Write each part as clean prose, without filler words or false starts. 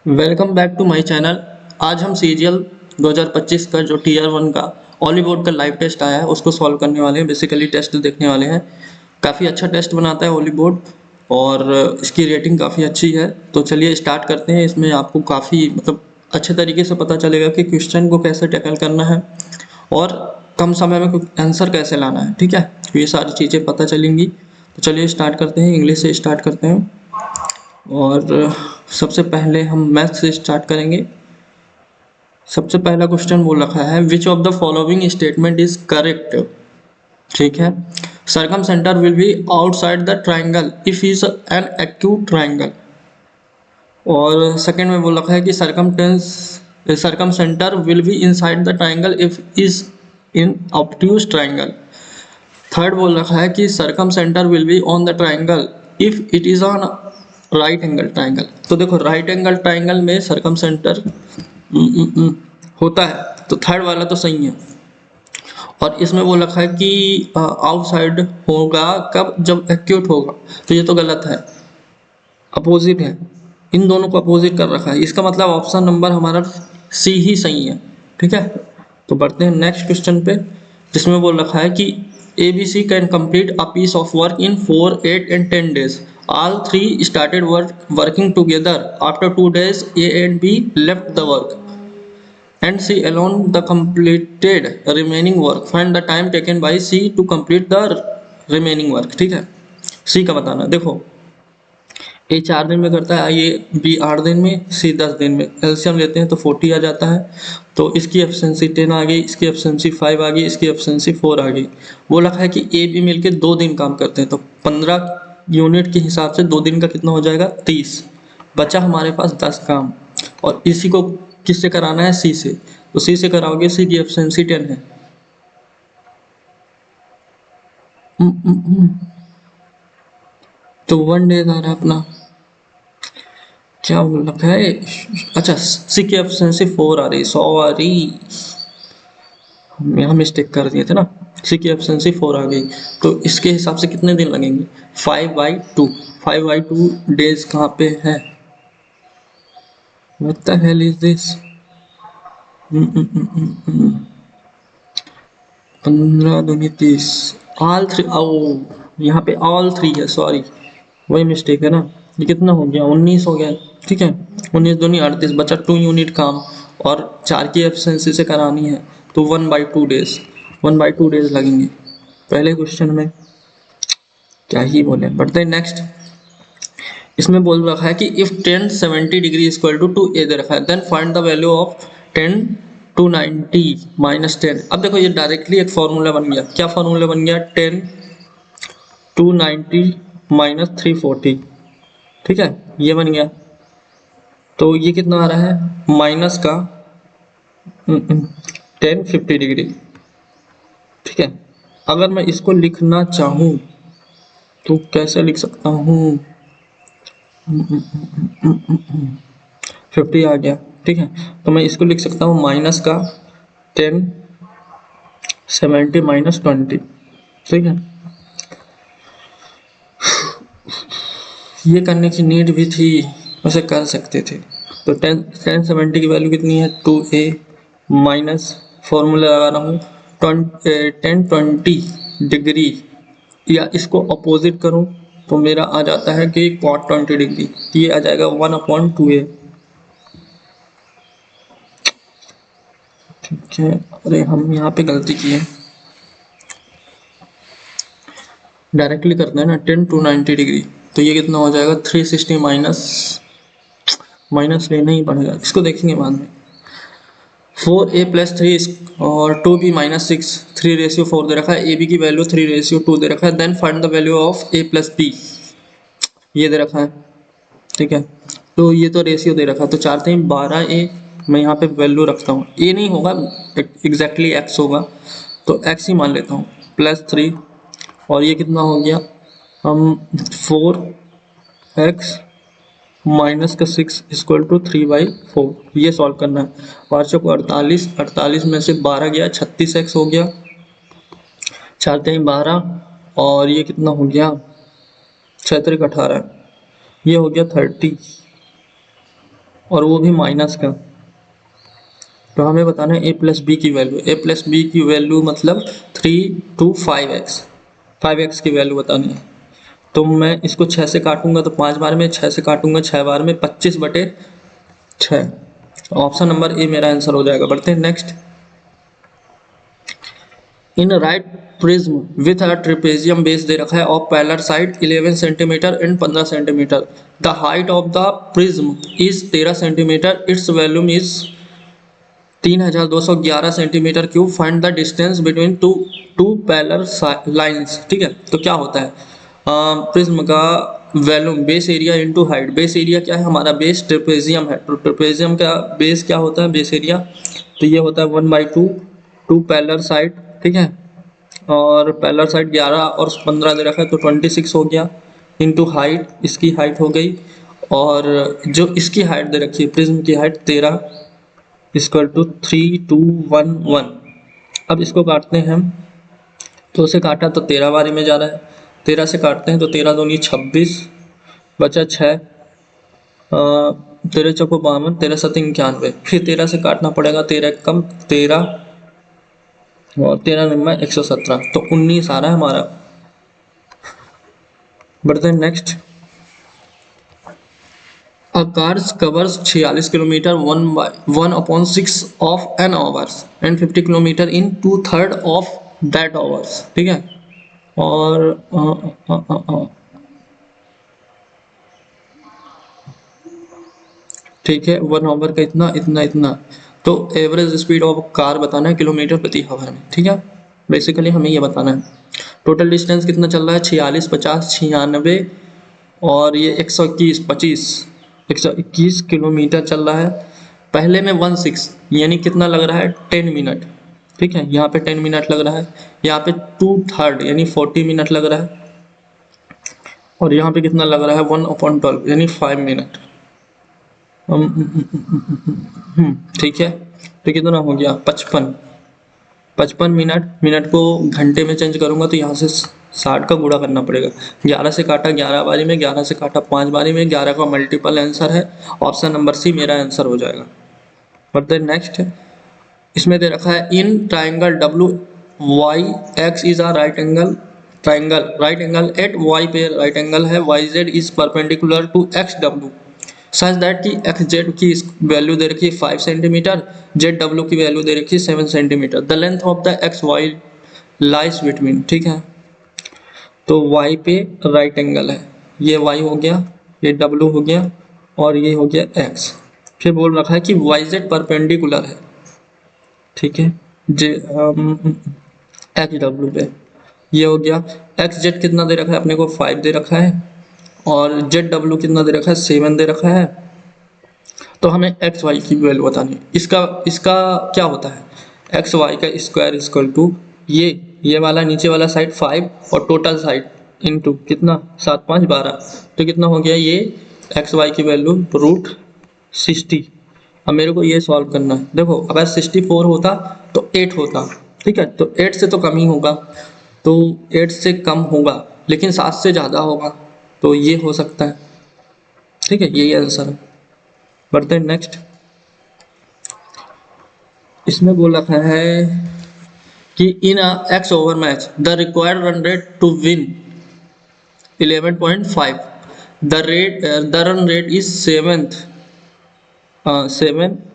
Welcome back to my channel. आज हम CGL 2025 का जो टीयर 1 का ऑलीवुड का लाइव टेस्ट आया है उसको सॉल्व करने वाले हैं। बेसिकली टेस्ट देखने वाले हैं। काफ़ी अच्छा टेस्ट बनाता है हॉलीवुड और इसकी रेटिंग काफ़ी अच्छी है। तो चलिए स्टार्ट करते हैं। इसमें आपको काफ़ी अच्छे तरीके से पता चलेगा कि क्वेश्चन को कैसे टैकल करना है और कम समय में आंसर कैसे लाना है। ठीक है, तो ये सारी चीज़ें पता चलेंगी। तो चलिए स्टार्ट करते हैं। इंग्लिश से स्टार्ट करते हैं और सबसे पहले हम मैथ से स्टार्ट करेंगे। सबसे पहला क्वेश्चन बोल रखा है which of the following statement is correct. ठीक है, circumcentre will be outside the triangle if is an acute triangle. और सेकंड में बोल रखा है कि circumcentre will be inside the triangle if is in obtuse triangle. Third बोल रखा है कि circumcentre will be on the triangle if it is on right angle triangle. तो देखो राइट एंगल ट्राइंगल में सरकम सेंटर होता है, तो थर्ड वाला तो सही है। और इसमें बोल रखा है कि आउटसाइड होगा कब, जब एक्यूट होगा। तो ये तो गलत है, अपोजिट है। इन दोनों को अपोजिट कर रखा है। इसका मतलब ऑप्शन नंबर हमारा सी ही सही है। ठीक है, तो बढ़ते हैं नेक्स्ट क्वेश्चन पे, जिसमें बोल रखा है कि ABC can complete a piece of work in 4, 8 and 10 days. All three started working together. After 2 days, A and B left the work, and C alone the completed remaining work. Find the time taken by C to complete the remaining work. ठीक है, C का बताना। देखो A 4 दिन में करता है, ये B 8 दिन में, C 10 दिन में। एलसीएम लेते हैं तो 40 आ जाता है। तो इसकी एफिशिएंसी 10 आ गई, इसकी एफिशिएंसी 5 आ गई, इसकी एफिशिएंसी 4 आ गई। वो लिखा है कि A B मिलके 2 दिन काम करते हैं, तो 15 यूनिट के हिसाब से 2 दिन का कितना हो जाएगा, 30। बचा हमारे पास 10 काम, और इसी को किससे कराना है, C से। तो C से कराओगे, C की एफिशिएंसी 10 है। तो 1 डे आ रहा है अपना। क्या बोल रखा है, अच्छा सी की एफिशिएंसी 4 आ रही, 100 आ रही। हम यहाँ मिस्टेक कर दिए थे ना। सी की एफिशिएंसी 4 आ गई, तो इसके हिसाब से कितने दिन लगेंगे, 5/2। 5/2 डेज कहाँ पे है, what the hell is this. 15 दूनी 30। ऑल थ्री, ओ यहाँ पे ऑल थ्री है, सॉरी वही मिस्टेक है ना। ये कितना हो गया, 19 हो गया। ठीक है, 19 दूनी 38, बचा 2 यूनिट काम, और 4 की एफिशिएंसी से करानी है, तो 1/2 डेज, 1/2 डेज लगेंगे। पहले क्वेश्चन में क्या ही बोले, बढ़ते हैं नेक्स्ट। इसमें बोल रखा है कि if tan 70 degree equal to 2a दे रखा है, then find the value of 10 to 90 minus 10। अब देखो ये डायरेक्टली एक फॉर्मूला बन गया। क्या फॉर्मूला बन गया, 10 टू 90 माइनस 340। ठीक है, ये बन गया। तो ये कितना आ रहा है, माइनस का 1050 डिग्री। ठीक है, अगर मैं इसको लिखना चाहूँ तो कैसे लिख सकता हूँ, 50 आ गया। ठीक है, तो मैं इसको लिख सकता हूँ माइनस का 10 70 माइनस 20। ठीक है, ये करने की नीड भी थी, वैसे कर सकते थे। तो 10 70 की वैल्यू कितनी है, 2a माइनस, फॉर्मूला लगा रहा हूँ 1020 डिग्री, या इसको अपोजिट करूँ तो मेरा आ जाता है कि cot 20 डिग्री, ये आ जाएगा 1/2a। ठीक है, अरे हम यहाँ पे गलती किए, डायरेक्टली करते हैं ना 10 टू 90 डिग्री। तो ये कितना हो जाएगा, 360 माइनस लेना ही पड़ेगा, इसको देखेंगे बाद में। 4a प्लस 3 और 2b माइनस 6, 3:4 दे रखा है। ab की वैल्यू 3:2 दे रखा है। Then find the value of a plus b, ये दे रखा है। ठीक है, तो ये तो रेशियो दे रखा है, तो चाहते हैं 12a। मैं यहाँ पे वैल्यू रखता हूँ, a नहीं होगा, एग्जैक्टली x होगा, तो x ही मान लेता हूँ, प्लस 3, और ये कितना हो गया, हम 4x माइनस का 6 इक्वल टू 3/4, ये सॉल्व करना है। 5 को 48, 48 में से 12 गया, 36x हो गया, 4×3 12, और ये कितना हो गया, 6×3 18, ये हो गया 30। और वो भी माइनस का। तो हमें बताना है a प्लस बी की वैल्यू। a प्लस बी की वैल्यू मतलब 3 to 5x, 5x की वैल्यू बतानी है। तो मैं इसको 6 से काटूंगा तो 5 बार में, 6 से काटूंगा 6 बार में, 25/6। ऑप्शन नंबर ए मेरा आंसर हो जाएगा। बढ़ते हैं next. In right prism with a trapezium base दे रखा है of parallel side 11 centimetre and 15 centimetre. The height of the prism is 13 centimetre, its volume is 3211 centimetre cube. Find the distance between two two parallel lines. ठीक है, तो क्या होता है prism का volume base area into height. Base area क्या है हमारा, बेस ट्रेपेजियम है, तो ट्रेपेजियम का बेस क्या होता है, बेस एरिया, तो ये होता है 1/2 टू पैरेलल साइड। ठीक है, और पैरेलल साइड 11 और 15 दे रखा है तो 26 हो गया, इनटू हाइट, इसकी हाइट हो गई, और जो इसकी हाइट दे रखी है प्रिज्म की हाइट 13 इक्वल टू 3211। अब इसको काटते हैं हम, तो उसे काटा तो 13 बारी में जा रहा है, 13 से काटते हैं तो 13 दूनी 26, बचा 6, 13 चौको 52, 13 सत्ती 91, फिर 13 से काटना पड़ेगा, 13 कम 13 और 13 नंबर 117, तो 19 आ रहा है हमारा। बढ़ते हैं next. A car covers 46 kilometre 1/6 of an hours and 50 kilometre in 2/3 of that hours। ठीक है, और ठीक है, 1 आवर का इतना इतना इतना, तो एवरेज स्पीड ऑफ कार बताना है किलोमीटर प्रति आवर में। ठीक है, बेसिकली हमें ये बताना है। टोटल डिस्टेंस कितना चल रहा है, 46, 50, 96 और ये 121, 121 किलोमीटर चल रहा है। पहले में 16 यानी कितना लग रहा है, 10 मिनट। ठीक है, यहाँ पे 10 मिनट लग रहा है, यहाँ पे 2/3 यानी 40 मिनट लग रहा है, और यहाँ पे कितना लग रहा है 1/12 यानी 5 मिनट। ठीक है, तो कितना हो गया 55 मिनट। मिनट को घंटे में चेंज करूंगा तो यहाँ से 60 का गुणा करना पड़ेगा। 11 से काटा 11 बारी में, 11 से काटा 5 बारी में, 11 का मल्टीपल आंसर है, ऑप्शन नंबर सी मेरा आंसर हो जाएगा। बढ़ते नेक्स्ट। इसमें दे रखा है in triangle W Y X is a right angle at Y पे राइट एंगल है, Y Z is perpendicular to X W such that कि एक्स जेड की वैल्यू दे रखी है 5 सेंटीमीटर, जेड डब्ल्यू की वैल्यू दे रखी है 7 centimetre. The length of the X Y lies between. ठीक है, तो वाई पे राइट एंगल है, ये वाई हो गया, ये डब्ल्यू हो गया, और ये हो गया एक्स। फिर बोल रखा है कि वाई जेड परपेंडिकुलर है। ठीक है, जे एक्स डब्ल्यू पे ये हो गया। एक्स जेड कितना दे रखा है अपने को, 5 दे रखा है, और जेड डब्ल्यू कितना दे रखा है, 7 दे रखा है। तो हमें एक्स वाई की वैल्यू बतानी है। इसका इसका क्या होता है, एक्स वाई का स्क्वायर इक्वल टू ये वाला नीचे वाला साइड 5 और टोटल साइड इनटू कितना 7 5 12, तो कितना हो गया ये एक्स वाई की वैल्यू √60। अब मेरे को ये सॉल्व करना है। देखो अगर 64 होता तो 8 होता। ठीक है, तो 8 से तो कम ही होगा, तो 8 से कम होगा, लेकिन 7 से ज़्यादा होगा, तो ये हो सकता है। ठीक है, यही आंसर है। बढ़ते हैं नेक्स्ट। इसमें बोल रखा है कि in x over match the required run rate to win 11.5, the run rate is 7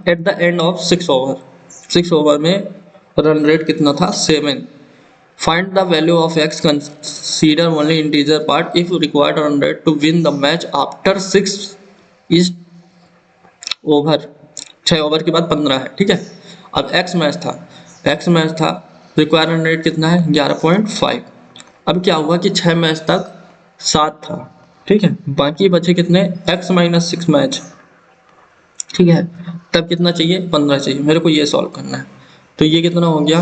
at the end of 6 over. 6 over में रन रेट कितना था, 7। Find the value of x, consider only integer part if required run rate to win the match after 6 is over. 6 over के बाद 15 है। ठीक है, अब x match था, रिक्वायरमेंट रेट कितना है 11.5। अब क्या हुआ कि 6 मैच तक 7 था। ठीक है, बाकी बचे कितने, एक्स माइनस 6 मैच। ठीक है, तब कितना चाहिए, 15 चाहिए। मेरे को ये सॉल्व करना है, तो ये कितना हो गया,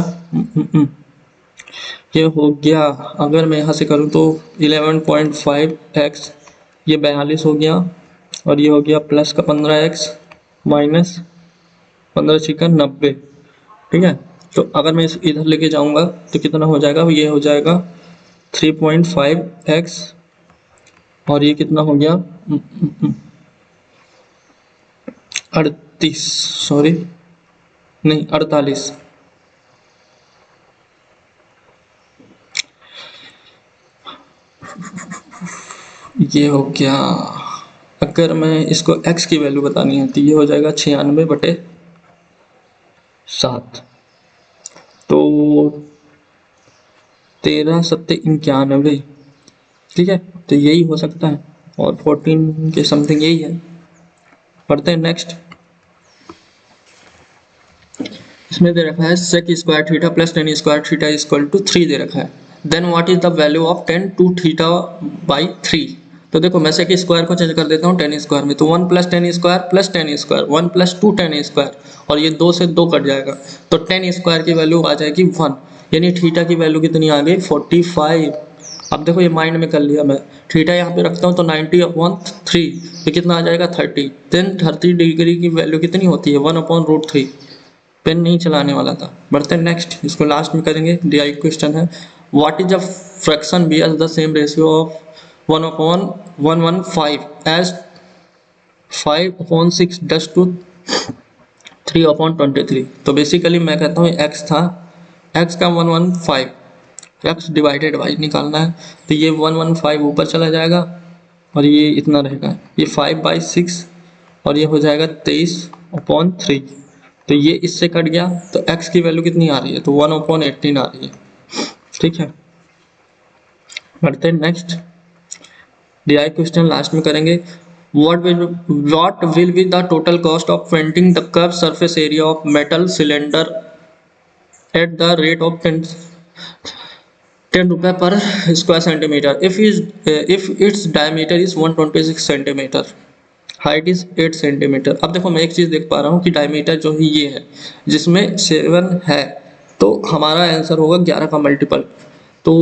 ये हो गया, अगर मैं यहाँ से करूँ तो 11.5x, ये 42 हो गया, और ये हो गया प्लस का 15x माइनस 15 चिकन 90। ठीक है, तो अगर मैं इधर लेके जाऊंगा तो कितना हो जाएगा, ये हो जाएगा 3.5x, और ये कितना हो गया 38, सॉरी नहीं 48, ये हो गया। अगर मैं इसको x की वैल्यू बतानी है तो ये हो जाएगा 96/7, तो 13×7 = 91। ठीक है, तो यही हो सकता है, और 14 के समथिंग यही है। पढ़ते हैं नेक्स्ट। इसमें दे रखा है sec square theta plus tan square theta equal to 3 दे रखा है। Then what is the value of tan two theta by 3। तो देखो मैं sec स्क्वायर को चेंज कर देता हूँ टेन स्क्वायर में, तो 1 plus tan square plus tan square, 1 plus 2 ten square, और ये 2 से 2 कट जाएगा, तो टेन स्क्वायर की वैल्यू आ जाएगी 1, यानी थीटा की वैल्यू कितनी आ गई 45। अब देखो ये माइंड में कर लिया मैं, थीटा यहाँ पे रखता हूँ तो 90/3, तो कितना आ जाएगा 30। देन 30 डिग्री की वैल्यू कितनी होती है 1/√3। पेन नहीं चलाने वाला था। बढ़ते हैं नेक्स्ट, इसको लास्ट में करेंगे। DI क्वेश्चन है, what is a fraction be as the same ratio of 1/115 as 5/6 does to 3/23। तो बेसिकली मैं कहता हूँ x था, x का 115, x डिवाइडेड बाई निकालना है, तो ये 115 ऊपर चला जाएगा और ये इतना रहेगा, ये 5/6 और ये हो जाएगा 23/3। तो ये इससे कट गया, तो x की वैल्यू कितनी आ रही है, तो 1/18 आ रही है। ठीक है, बढ़ते हैं नेक्स्ट। DI क्वेश्चन लास्ट में करेंगे। What will be the total cost of painting the curved surface area of metal cylinder at the rate of 10 रुपये पर square centimetre if its diameter is 126 centimetre, height is 8 centimetre. अब देखो मैं एक चीज देख पा रहा हूँ कि डायमीटर जो है ये है, जिसमें 7 है, तो हमारा आंसर होगा 11 का मल्टीपल। तो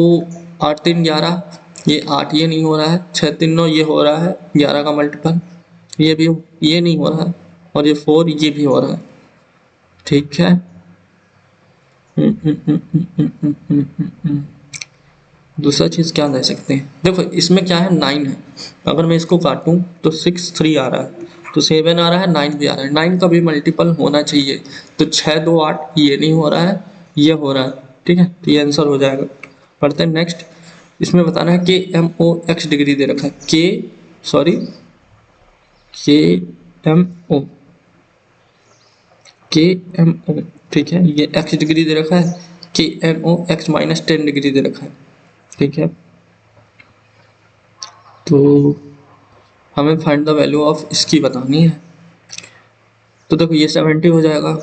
8 3 11, ये 8 ये नहीं हो रहा है, 6 3 9 ये हो रहा है 11 का मल्टीपल, ये नहीं हो रहा है, और ये 4 ये भी हो रहा है। ठीक है, दूसरा चीज क्या दे सकते हैं, देखो इसमें क्या है 9 है, अगर मैं इसको काटूं तो 6 3 आ रहा है, तो 7 आ रहा है, 9 भी आ रहा है, 9 का भी मल्टीपल होना चाहिए, तो 6 2 8 ये नहीं हो रहा है, ये हो रहा है। ठीक है, तो ये आंसर हो जाएगा। पढ़ते हैं नेक्स्ट। इसमें बताना है के एम ओ एक्स डिग्री दे रखा है, के एम ओ के एम ओ ठीक है, ये एक्स डिग्री दे रखा है, के एम ओ एक्स -10 डिग्री दे रखा है। ठीक है, तो हमें फाइंड द वैल्यू ऑफ इसकी बतानी है, तो देखो ये 70 हो जाएगा,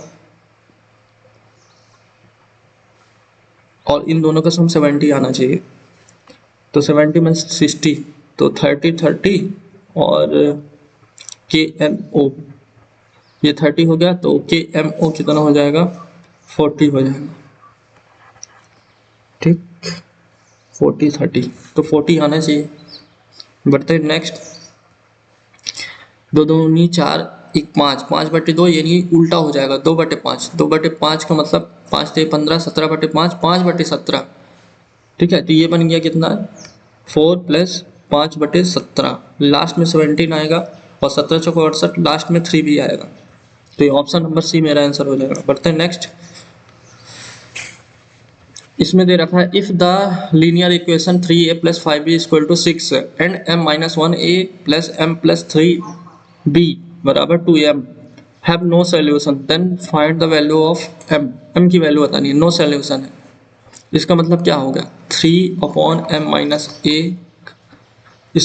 और इन दोनों का सम 70 आना चाहिए, तो 70 में 60, तो 30 30, और के एम ओ ये 30 हो गया, तो के एम ओ कितना हो जाएगा 40 हो जाएगा। ठीक, 40 30, तो 40 आना चाहिए। बढ़ते हैं नेक्स्ट। 2 2 9 4 1 5, 5/2 यानी उल्टा हो जाएगा 2/5, 2/5 का मतलब 5 3 15, 17/5, 5/17। ठीक है, तो ये बन गया कितना 4 + 5/17, लास्ट में 17 आएगा, और 17 चौको 68, लास्ट में 3 भी आएगा, तो ये ऑप्शन नंबर सी मेरा आंसर हो जाएगा। बढ़ते हैं नेक्स्ट। इसमें दे रखा है if the linear equation 3a + 5b = 6 and m - 1a + m + 3b = 2m have no solution, then find the value of m। m की वैल्यू बतानी है, नो सॉल्यूशन है, इसका मतलब क्या होगा 3/m - a =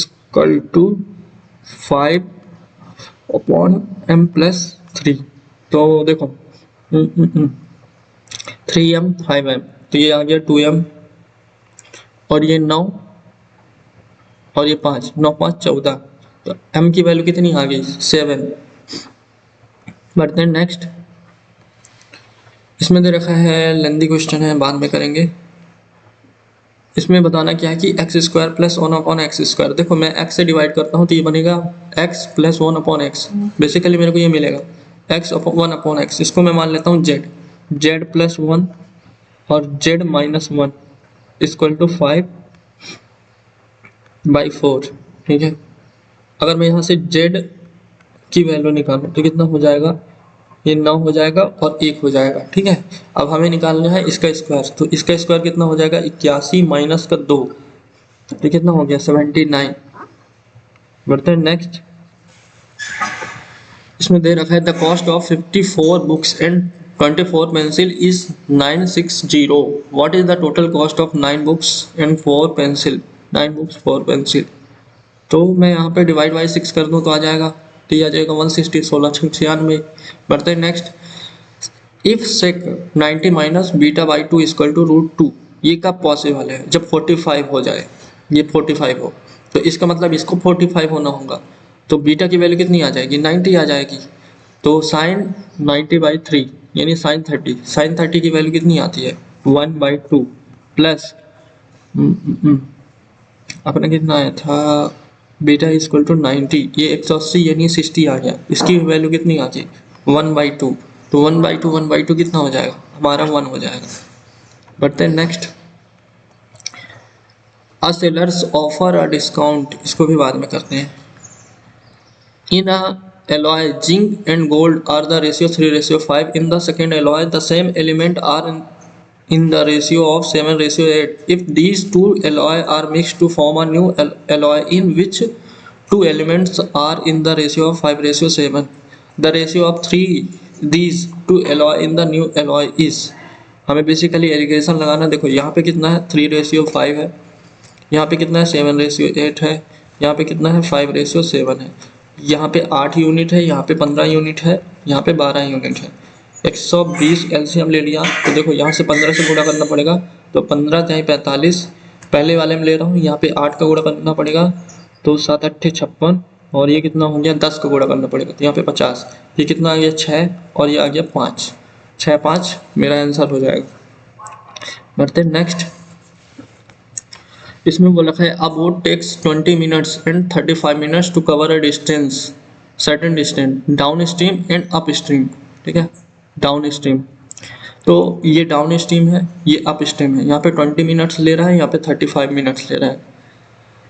5/m + 3। तो देखो 3m 5m, तो ये आ गया 2m, और ये 9, और ये 5, 9 5 14, तो m की वैल्यू कितनी आ गई 7। बढ़ते हैं नेक्स्ट। इसमें दे रखा है लेंदी क्वेश्चन है, बाद में करेंगे। इसमें बताना क्या है कि x² + 1/x²। देखो मैं x से डिवाइड करता हूँ तो ये बनेगा x + 1/x, बेसिकली मेरे को ये मिलेगा x 1/x, इसको मैं मान लेता हूँ z + 1 और z - 1 = 5/4। ठीक है, अगर मैं यहाँ से z की वैल्यू निकालो तो कितना हो जाएगा, ये 9 हो जाएगा और 1 हो जाएगा। ठीक है, अब हमें निकालना है इसका स्क्वायर, तो इसका स्क्वायर कितना हो जाएगा, 81 माइनस का 2, तो कितना हो गया 79। बढ़ते हैं नेक्स्ट। इसमें दे रखा है the cost of 54 books and 24 pencil is 960। What is the total cost of 9 books and 4 pencil, 9 books 4 pencil. तो मैं यहाँ पे डिवाइड बाई 6 कर दूँ तो आ जाएगा, तो ये आ जाएगा 160, 16 96। बढ़ते हैं next. If sec 90 minus beta by 2 equal to √2, ये कब पॉसिबल है, जब 45 हो जाए, ये 45 हो, तो इसका मतलब इसको 45 होना होगा, तो बीटा की वैल्यू कितनी आ जाएगी, 90 आ जाएगी। तो साइन 90/3 यानी साइन 30, साइन 30 की वैल्यू कितनी आती है 1/2 प्लस अपना कितना आया था बीटा इक्वल टू 90, ये 180 यानी 60 आ गया, इसकी वैल्यू कितनी आ गई 1/2, तो 1/2 कितना हो जाएगा हमारा 1 हो जाएगा। बढ़ते हैं next. A sellers offer a discount, इसको भी बाद में करते हैं। इन अ alloy zinc and gold are the ratio 3:5, in the second alloy the same element are in the ratio of 7:8. If these two alloy are mixed to form a new alloy in which two elements are in the ratio of 5:7, the ratio of three these two alloy in the new alloy is। हमें basically allegation लगाना, देखो यहाँ पे कितना है 3:5 है, यहाँ पे कितना है 7:8 है, यहाँ पे कितना है 5:7 है, यहाँ पे 8 यूनिट है, यहाँ पे 15 यूनिट है, यहाँ पे 12 यूनिट है। 120 एलसीएम ले लिया, तो देखो यहाँ से 15 से गुणा करना पड़ेगा, तो 15 चाहे 45, पहले वाले में ले रहा हूँ, यहाँ पे 8 का गुणा करना पड़ेगा, तो 7 8 56, और ये कितना हो गया 10 का गुणा करना पड़ेगा, तो यहाँ पे 50, ये कितना आ गया 6 और ये आ गया 5, 6 5 मेरा आंसर हो जाएगा। बढ़ते नेक्स्ट। इसमें बोला है a boat takes 20 minutes and 35 minutes to cover a distance, certain distance down stream and up stream. ठीक है, डाउन स्ट्रीम, तो ये डाउन स्ट्रीम है, ये अप स्ट्रीम है, यहाँ पे 20 मिनट्स ले रहा है, यहाँ पे 35 मिनट्स ले रहा है।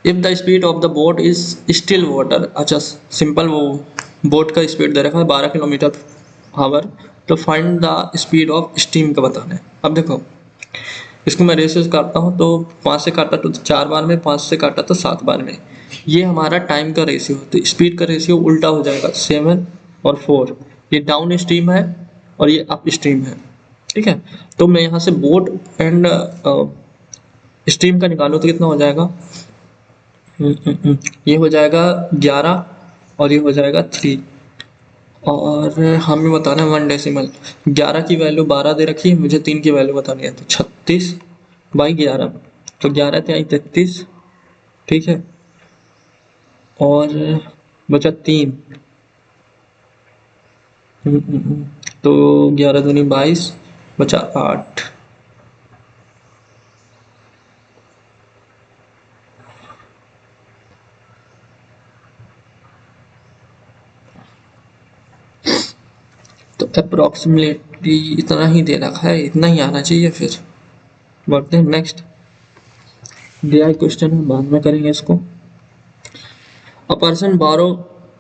If the speed of the boat is still water, अच्छा सिंपल, वो बोट का स्पीड दे रखा है 12 किलोमीटर/आवर, तो find the speed of stream का बताना है। अब देखो इसको मैं रेशियो काटता हूँ, तो 5 से काटा तो 4 बार में, 5 से काटा तो 7 बार में, ये हमारा टाइम का रेशियो, तो स्पीड का रेशियो उल्टा हो जाएगा 7 और 4, ये डाउन स्ट्रीम है और ये अप स्ट्रीम है। ठीक है, तो मैं यहाँ से बोट एंड स्ट्रीम का निकालो तो कितना हो जाएगा, ये हो जाएगा 11 और ये हो जाएगा 3, और हमें बताना है 1 डेसिमल। 11 की वैल्यू 12 दे रखी है, मुझे 3 की वैल्यू बतानी है, तो 36/11, तो 11 3 33। ठीक है, और बचा 3, तो 11 दूनी 22, बचा 8। तो अप्रोक्सीमेटली इतना ही दे रखा है, इतना ही आना चाहिए। फिर बढ़ते हैं नेक्स्ट। दिया क्वेश्चन है, बाद में करेंगे इसको। A person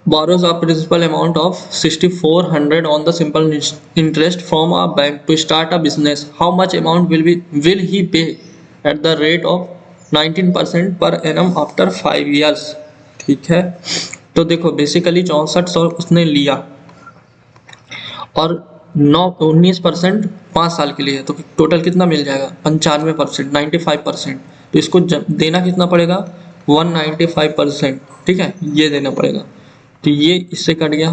borrows a principal amount of 6400 on the simple interest from a bank to start a business. How much amount will he pay at the rate of 19% per annum after 5 years? ठीक है, तो देखो basically 6400 उसने लिया और 19% 5 साल के लिए, तो टोटल कितना मिल जाएगा 95%, 95%। तो इसको देना कितना पड़ेगा 195%। ठीक है, ये देना पड़ेगा, तो ये इससे कट गया।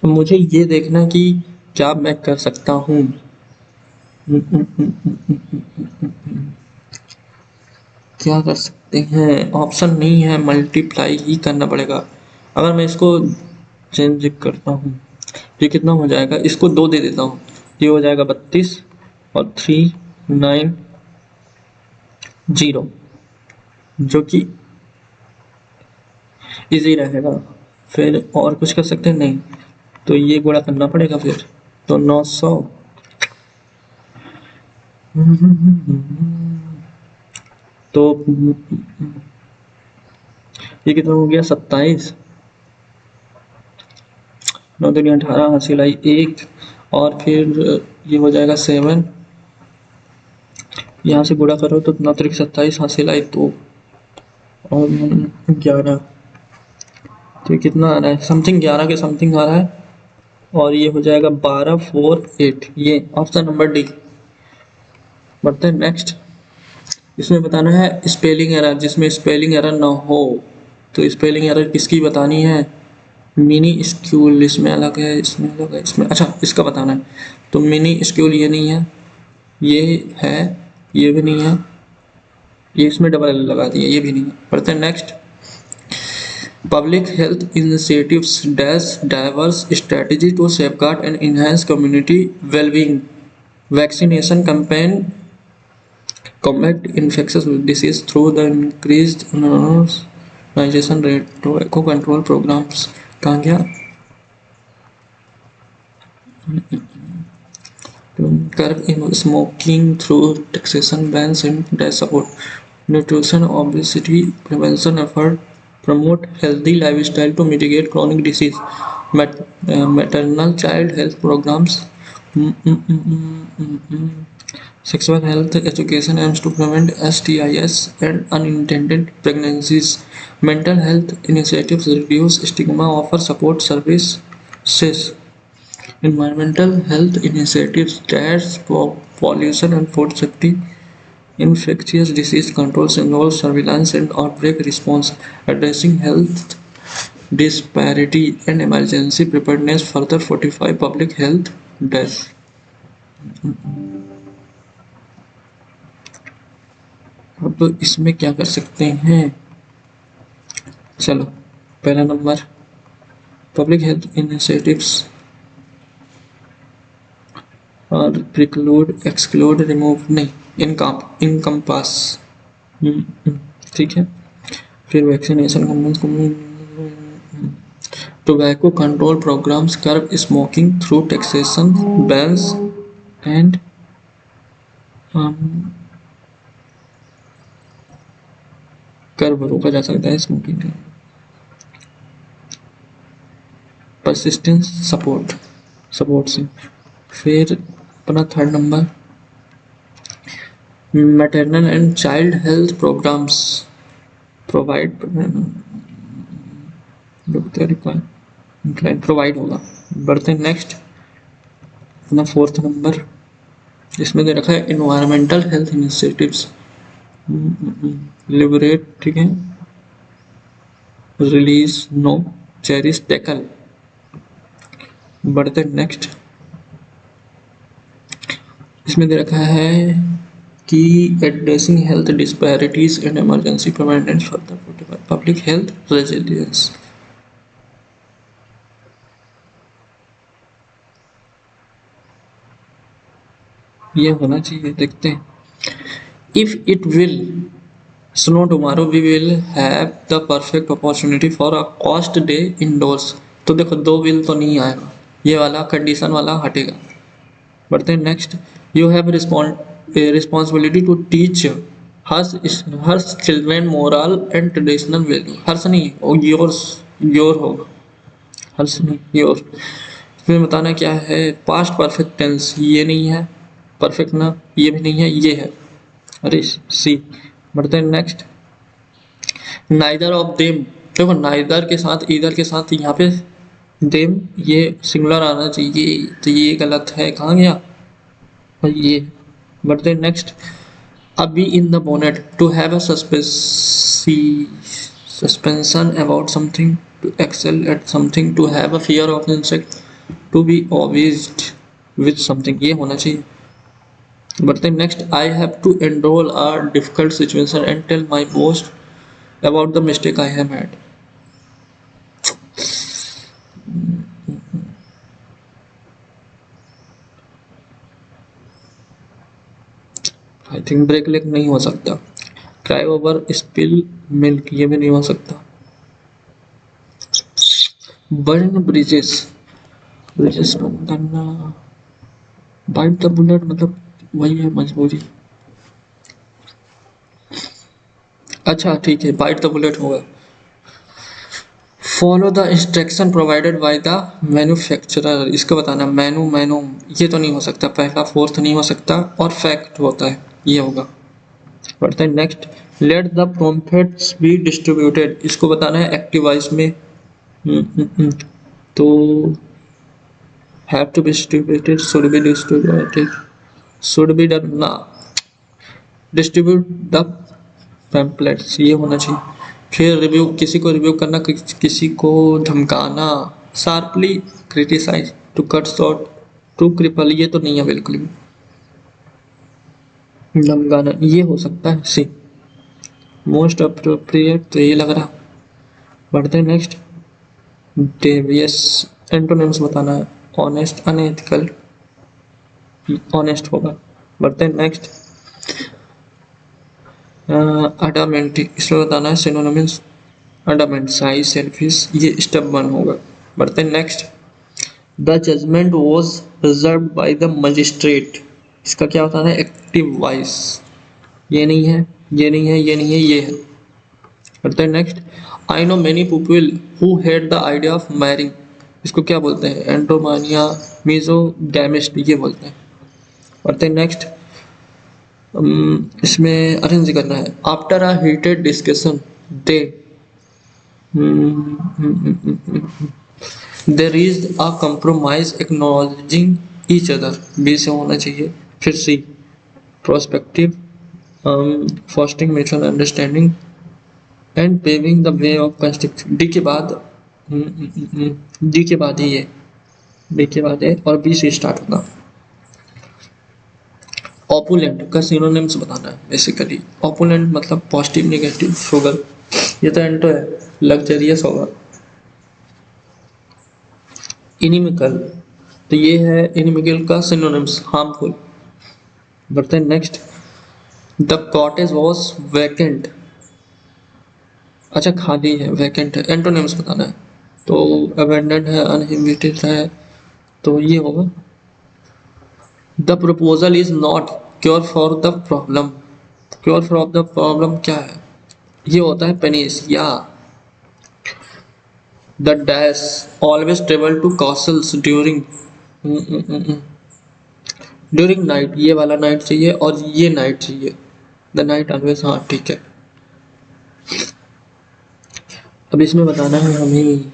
तो मुझे ये देखना कि क्या मैं कर सकता हूँ। क्या कर सकते हैं, ऑप्शन नहीं है, मल्टीप्लाई ही करना पड़ेगा। अगर मैं इसको चेंज करता हूँ, ये कितना हो जाएगा, इसको 2 दे देता हूँ, ये हो जाएगा 32 और 390, जो कि इजी रहेगा। फिर और कुछ कर सकते हैं नहीं, तो ये गुणा करना पड़ेगा फिर, तो 900 तो ये कितना हो गया 27, 9 दूनी 18, हासिल आई 1, और फिर ये हो जाएगा 7, यहाँ से गुणा करो तो 9 त्रिक 27, हासिल आई 2 और 11, तो कितना आ रहा है, समथिंग 11 के समथिंग आ रहा है, और ये हो जाएगा 12, 4, 8, ये ऑप्शन नंबर डी। बढ़ते हैं नेक्स्ट। इसमें बताना है स्पेलिंग एरर, जिसमें स्पेलिंग एरर ना हो, तो स्पेलिंग एरर किसकी बतानी है, मिनी स्क्यूल, इसमें अलग है, इसमें अलग है, इसमें, अच्छा इसका बताना है, तो मिनी स्क्यूल ये नहीं है, ये है, ये भी नहीं है, ये इसमें डबल एल लगा दिया, ये भी नहीं है। पढ़ते हैं next. Public health initiatives dash diverse strategy to safeguard and enhance community wellbeing, vaccination campaign, combat infectious disease through the increased immunization rate, tobacco control programs, कहाँ गया, curb smoking through taxation bans and death support, nutrition obesity prevention effort, promote healthy lifestyle to mitigate chronic disease, maternal child health programs, sexual health education aims to prevent STIs and unintended pregnancies, mental health initiatives reduce stigma, offer support services, environmental health initiatives tackle pollution and food safety, infectious disease controls involve surveillance and outbreak response, addressing health disparity and emergency preparedness, further fortify public health death. अब इसमें क्या कर सकते हैं, चलो पहला number public health initiatives और preclude exclude remove नहीं इनकम्पास, ठीक है। फिर vaccination tobacco control programmes, curb smoking through taxation bans and curb रोका जा सकता है स्मोकिंग, परसिस्टेंस सपोर्ट से। फिर अपना third number maternal and child health programmes provide provide होगा। बढ़ते हैं नेक्स्ट, अपना फोर्थ नंबर, इसमें दे रखा है इन्वायरमेंटल हेल्थ इनिशिएटिव्स, लिबरेट, ठीक है, रिलीज नो, चेरिस टैकल। बढ़ते नेक्स्ट, इसमें दे रखा है कि addressing health disparities and emergency prevention for the public health resilience. ये होना चाहिए, देखते हैं। If it will snow tomorrow we will have the perfect opportunity for a cost day indoors, तो देखो दो विल तो नहीं आएगा, ये वाला कंडीशन वाला हटेगा। बढ़ते हैं next, you have responsibility to teach her children moral and traditional value, harsh नहीं और योर होगा, हर्ष नहीं योर। इसमें बताना क्या है, पास्ट परफेक्ट टेंस, ये नहीं है, परफेक्ट ना ये भी नहीं है, ये है, अरे सी। बढ़ते हैं नेक्स्ट, नाइदर ऑफ देम, देखो नाइदर के साथ ईदर के साथ यहाँ पे देम ये सिंगुलर आना चाहिए, तो ये गलत है, कहाँ गया और ये। बढ़ते हैं next, a bee in the bonnet, to have a suspension about something, to excel at something, to have a fear of insect, to be obsessed with something, ये होना चाहिए। बढ़ते हैं next, I have to enrol a difficult situation and tell my boss about the mistake I have made. I think break lake नहीं हो सकता, cry over spill milk, ये भी नहीं हो सकता। बर्न ब्रिजेस, ब्रिजेस बंद करना, बाइट द बुलेट मतलब वही है मजबूरी, अच्छा ठीक है बाइट द बुलेट होगा। Follow the instruction provided by the manufacturer, इसको बताना। मैनू ये तो नहीं हो सकता, पहला फोर्थ नहीं हो सकता, और फैक्ट होता है, ये होगा। पढ़ते हैं next. Let the prompts be distributed, इसको बताना है एक्टिव वॉइस में। तो have to be distributed, should be distributed, should be done ना, distribute the pamphlets ये होना चाहिए। फिर रिव्यू, किसी को रिव्यू करना, किसी को धमकाना। Sharply criticise, to cut short, to cripple, ये तो नहीं है बिल्कुल भी। धमकाना ये हो सकता है सी। मोस्ट अप्रोप्रिएट तो ये लग रहा। बढ़ते हैं नेक्स्ट। डेवियस एंटोनिम्स बताना है। ऑनेस्ट, अनएथिकल, ऑनेस्ट होगा। बढ़ते हैं नेक्स्ट। अडामेंटिक, इसमें बताना है सिनोनिम्स। अडामेंट, साई, सेल्फिश, ये स्टेप 1 होगा। बढ़ते हैं next. The judgement was reserve by the magistrate, इसका क्या होता है? एक्टिव वॉइस, ये नहीं है, ये नहीं है, ये नहीं है, ये है। बढ़ते हैं next. I know many people who had the idea of marrying, इसको क्या बोलते हैं? एंड्रोमानिया, मीजोगैमिस्ट, ये बोलते हैं। बढ़ते हैं नेक्स्ट। इसमें अरेंज करना है। After a heated discussion they there is a compromise acknowledging each other, B से होना चाहिए। फिर C prospective, fostering mutual understanding and paving the way of construction, D के बाद डी के बाद ही है, डी के बाद है, और बी से स्टार्ट होगा। ऑपुलेंट का सिनोनिम्स बताना है बेसिकली। ऑपुलेंट मतलब पॉजिटिव, नेगेटिव, शुगर, ये तो एंटो है, लग्जरियस होगा। इनिमिकल, तो ये है इनिमिकल का सिनोनिम्स, हार्मफुल। बढ़ते हैं next. The cottage was vacant, अच्छा खाली है, वैकेंट है, एंटोनिम्स बताना है। तो अबेंडेंट है, अनइनविटेड है, तो ये होगा। The proposal is not cure for the problem, cure for the problem क्या है? ये होता है panacea. The dash always travel to castles during during night, ये वाला नाइट चाहिए और ये नाइट चाहिए। द नाइट ऑलवेज, हाँ ठीक है। अब इसमें बताना है हमें,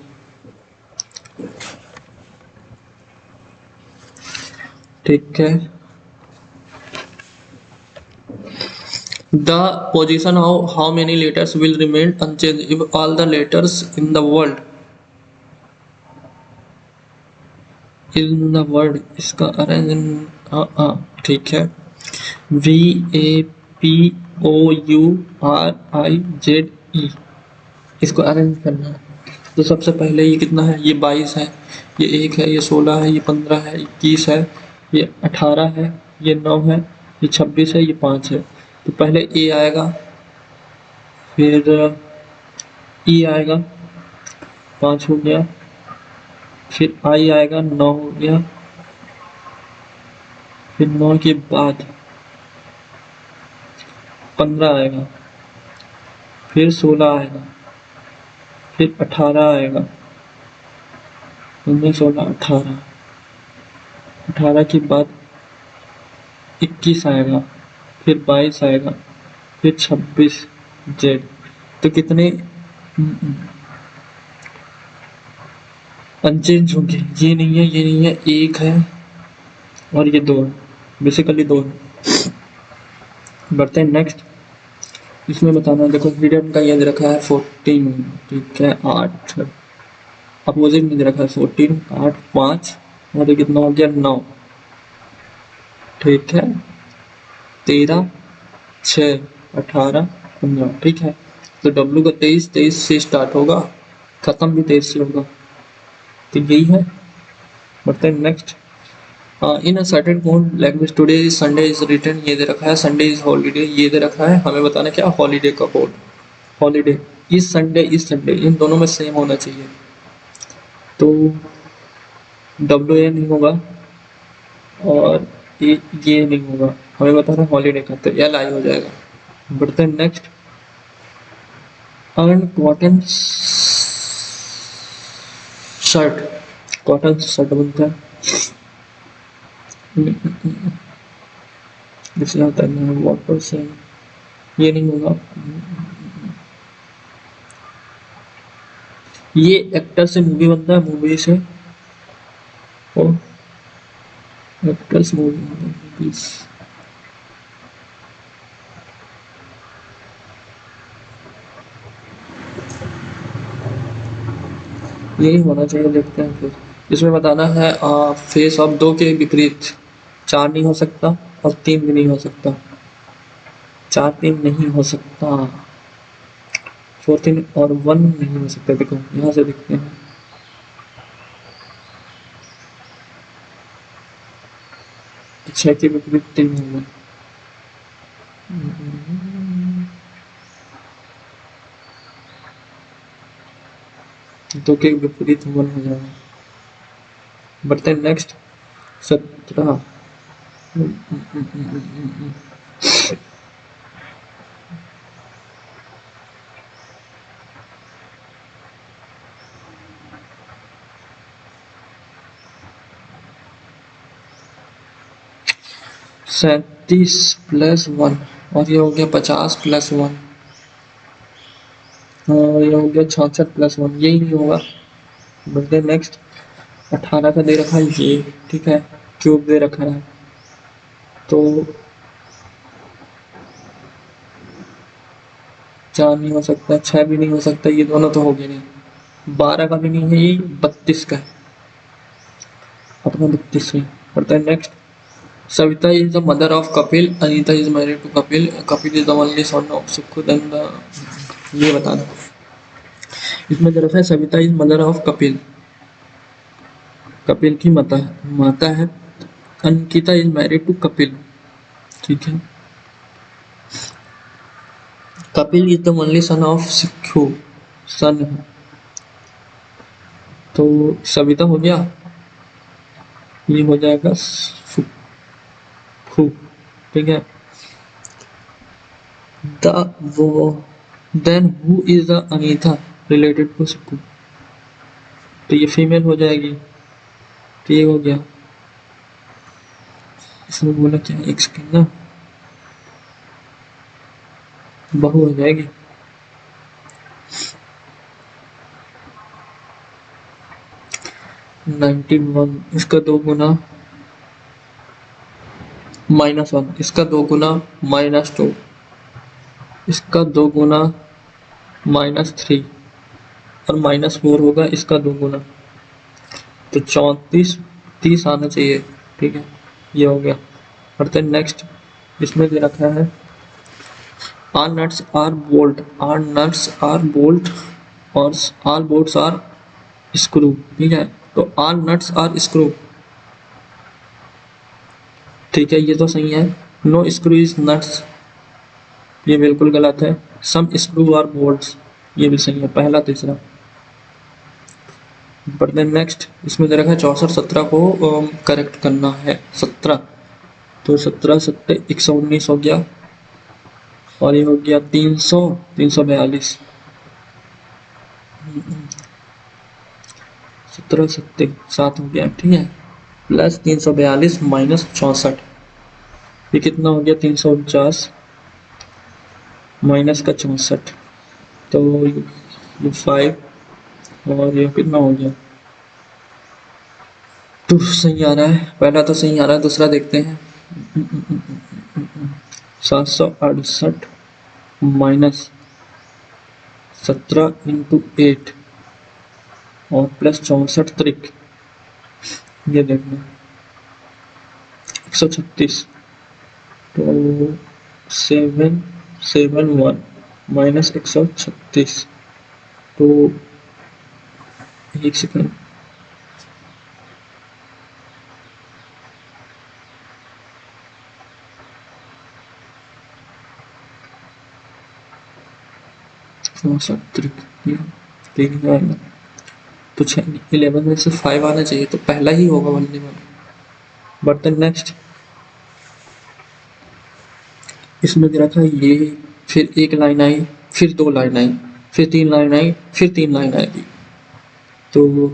ठीक है। The position of how many letters will remain unchanged if all the letters in the world इसका अरेंज, हाँ ठीक है। VAPOURIZE, इसको अरेंज करना है। तो सबसे पहले ये कितना है? ये 22 है, ये 1 है, ये 16 है, ये 15 है, 21 है, ये 18 है, ये 9 है, ये 26 है, ये 5 है। तो पहले ए आएगा, फिर ई आएगा, 5 हो गया, फिर आई आएगा, 9 हो गया, फिर 9 के बाद 15 आएगा, फिर 16 आएगा, फिर 18 आएगा, 15, 16, 18, 18 के बाद 21 आएगा, फिर 22 आएगा, फिर 26 जेड। तो कितने अनचेंज होंगे? ये नहीं है, ये नहीं है, 1 है और ये 2 है, बेसिकली 2 है। बढ़ते हैं नेक्स्ट। इसमें बताना, देखो पीरियड का ये दे रखा है 14, ठीक है, 8 अपोजिट में दे रखा है 14, 8, 5 और ये कितना हो गया? 9, ठीक है, 13, 6, 18, 15, ठीक है। तो W का 23, 23 से स्टार्ट होगा, खत्म भी 23 से होगा, तो यही है। बढ़ते हैं next. In a certain mode language today is Sunday is written, ये दे रखा है। संडे इज हॉलीडे, ये दे रखा है। हमें बताना क्या हॉलीडे का code. Holiday is Sunday, is Sunday, इन दोनों में सेम होना चाहिए। तो WA नहीं होगा और ये नहीं होगा, हमें बताना हॉलीडे का, तो LI हो जाएगा। बढ़ते हैं next. Earn cotton shirt, cotton से शर्ट बनता है। दूसरा आता है वाटर से, ये नहीं होगा। ये एक्टर से मूवी बनता है, मूवी से, और एक्टर्स मूवी मूवीज। यही होना चाहिए, देखते हैं फिर। इसमें बताना है फेस ऑफ दो के विपरीत, चार नहीं हो सकता और तीन भी नहीं हो सकता, चार तीन नहीं हो सकता, 14 और 1 नहीं हो सकता। देखो यहाँ से देखते हैं, छह के विपरीत 3 होगा, दो के विपरीत 1 हो जाएगा। बढ़ते हैं नेक्स्ट, 17। 37 + 1, और ये हो गया 50 + 1, और ये हो गया 66 + 1, यही नहीं होगा। बढ़ते नेक्स्ट, 18 का दे रखा है ये, ठीक है, क्यूब दे रखा है, तो 4 नहीं हो सकता, 6 भी नहीं हो सकता, ये दोनों तो हो गए नहीं, 12 का भी नहीं है, ये 32 का है, अपना 32 में। बढ़ते हैं next, Savita is the mother of Kapil, Anita is married to Kapil, Kapil is the only son of Sukhud and the, ये बताना। इसमें दे रखा है Savita is mother of Kapil, Kapil की माता है, Ankita is married to Kapil, ठीक है, Kapil is the only son of Sikkhu, son है, तो सविता हो गया, ये हो जाएगा सुक्खू, ठीक है। द वो then who is the Anita related to Sikkhu, तो ये फीमेल हो जाएगी, तो ये हो गया। इसमें बोला क्या, एक सेकेंड ना, बहू हो जाएगी। -91, इसका 2 गुना -1, इसका 2 गुना -2, इसका 2 गुना -3, और -4 होगा इसका 2 गुना, तो 34, 30 आना चाहिए, ठीक है, ये हो गया। बढ़ते नेक्स्ट, इसमें दे रखा है all nuts are bolt, all nuts are bolt और all bolts are screw, ठीक है, तो all nuts are screw, ठीक है, ये तो सही है। no screw is nuts, ये बिल्कुल गलत है। some screw are bolts, ये भी सही है, पहला तीसरा। बढ़ते नेक्स्ट, इसमें दे रखा है 64, 17 को करेक्ट करना है, 17, तो 17 सत्ते 119 हो गया, और ये हो गया 300, 342, 17 सत्ते 7 हो गया, ठीक है, प्लस 342 माइनस 64, ये कितना हो गया, 349 माइनस का 64, तो ये 5, और ये कितना हो गया, तो सही आ रहा है, पहला तो सही आ रहा है, दूसरा देखते हैं। 768 माइनस 17 इंटू 8 और प्लस 64 त्रिक, ये देखना 136, तो 771 माइनस 136, तो एक सेकंड, तीन आएगा, तो 11 में से 5 आना चाहिए, तो पहला ही होगा 1 वाला। बर्तन नेक्स्ट, इसमें दे रखा है ये, फिर एक लाइन आई, फिर 2 लाइन आई, फिर 3 लाइन आई, फिर 3 लाइन आएगी, तो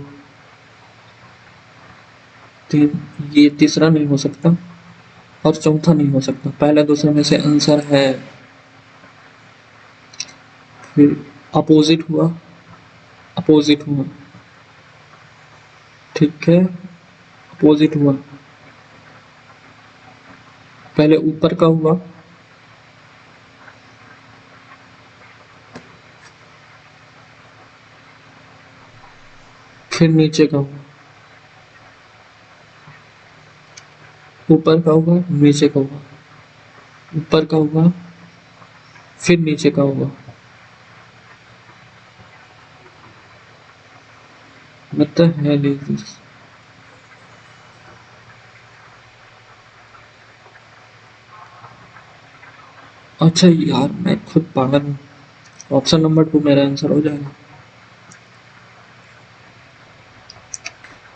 ये तीसरा नहीं हो सकता और चौथा नहीं हो सकता, पहले दूसरे में से आंसर है। फिर अपोजिट हुआ, अपोजिट हुआ, ठीक है, अपोजिट हुआ, पहले ऊपर का हुआ, फिर नीचे का हुआ, ऊपर का हुआ, नीचे का हुआ, ऊपर का हुआ, फिर नीचे का हुआ। मतलब है दिस। अच्छा यार मैं खुद पागल हूँ, ऑप्शन नंबर 2 मेरा आंसर हो जाएगा।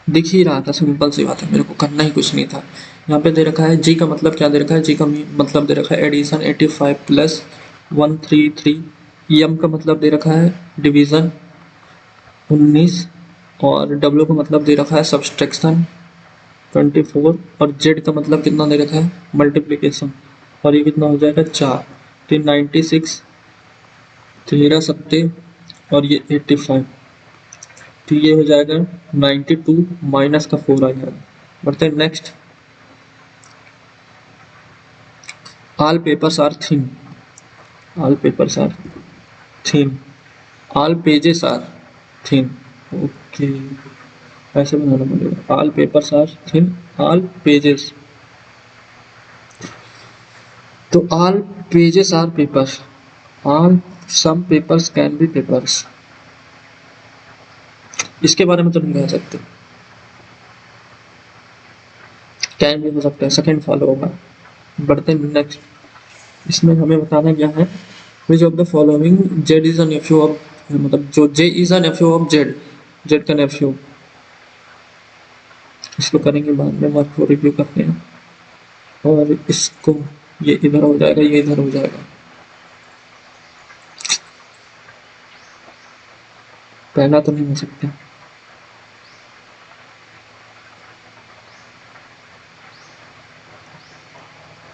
दिख ही रहा था, सिंपल सी बात है, मेरे को करना ही कुछ नहीं था। यहाँ पे दे रखा है जी का मतलब क्या दे रखा है, जी का मतलब दे रखा है एडिशन 85 प्लस 133। यम का मतलब दे रखा है डिवीजन 19 और डब्ल्यू का मतलब दे रखा है सब्सट्रैक्शन 24 और जेड का मतलब कितना दे रखा है मल्टीप्लिकेशन। और ये कितना हो जाएगा 4, तो 96, 13 और ये 85, तो ये हो जाएगा 92 माइनस का 4 आ जाएगा। बढ़ते हैं next. All papers are thin, all papers are thin, all pages are thin. Okay, ऐसे बनाना पड़ेगा, all papers are thin, all pages, तो all pages are papers, all some papers can be papers, इसके बारे में तो नहीं कह सकते, कैन भी हो सकता है, सेकंड फॉलो होगा। बढ़ते हैं नेक्स्ट। इसमें हमें बताना क्या है, which of the following Z is a nephew of, मतलब जो J is a nephew of Z, Z का नेफ्यू। इसको करेंगे बाद में, वर्क को रिव्यू करते हैं। और इसको, ये इधर हो जाएगा, ये इधर हो जाएगा, पहला तो नहीं हो सकता।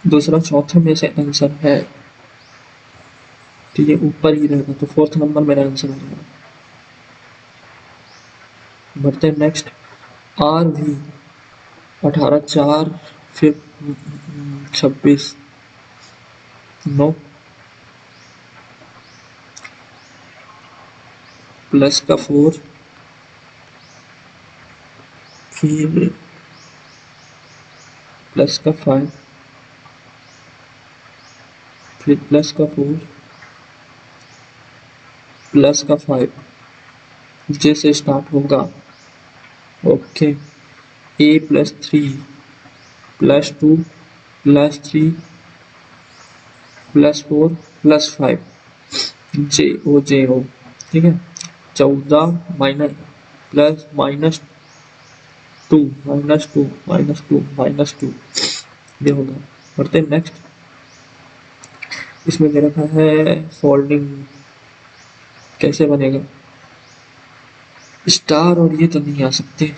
दूसरा चौथे में से आंसर है, तो ये ऊपर ही रहेगा, तो फोर्थ नंबर मेरा आंसर हो जाएगा। बढ़ते हैं नेक्स्ट। आर भी 18 4 फिर 26, नो, प्लस का 4, फिर प्लस का 5, फिर प्लस का 4, प्लस का 5, जे से स्टार्ट होगा। Okay, A plus 3 plus 2 plus 3 plus 4 plus 5, J O, ठीक है। 14 minus plus minus 2 minus 2 minus 2 minus 2, ये होगा। बढ़ते हैं नेक्स्ट। इसमें दे रखा है फोल्डिंग, कैसे बनेगा, स्टार और ये तो नहीं आ सकते,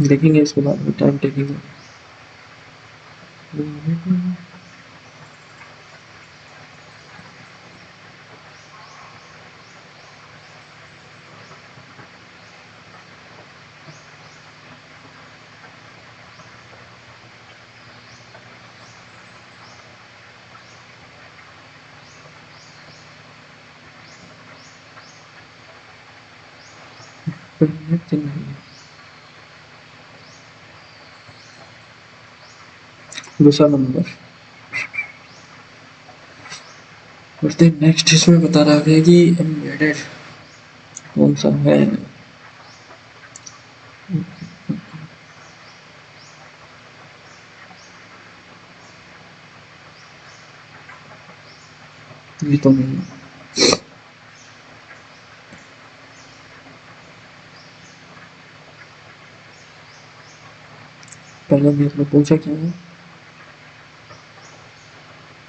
देखेंगे इसके बाद में, टाइम टेकिंग। दूसरा नंबर। बढ़ते नेक्स्ट। इसमें बता रहा है कि एम्बेडेड कौन सा है, ये तो नहीं, पहले भी इसमें पूछा क्या है,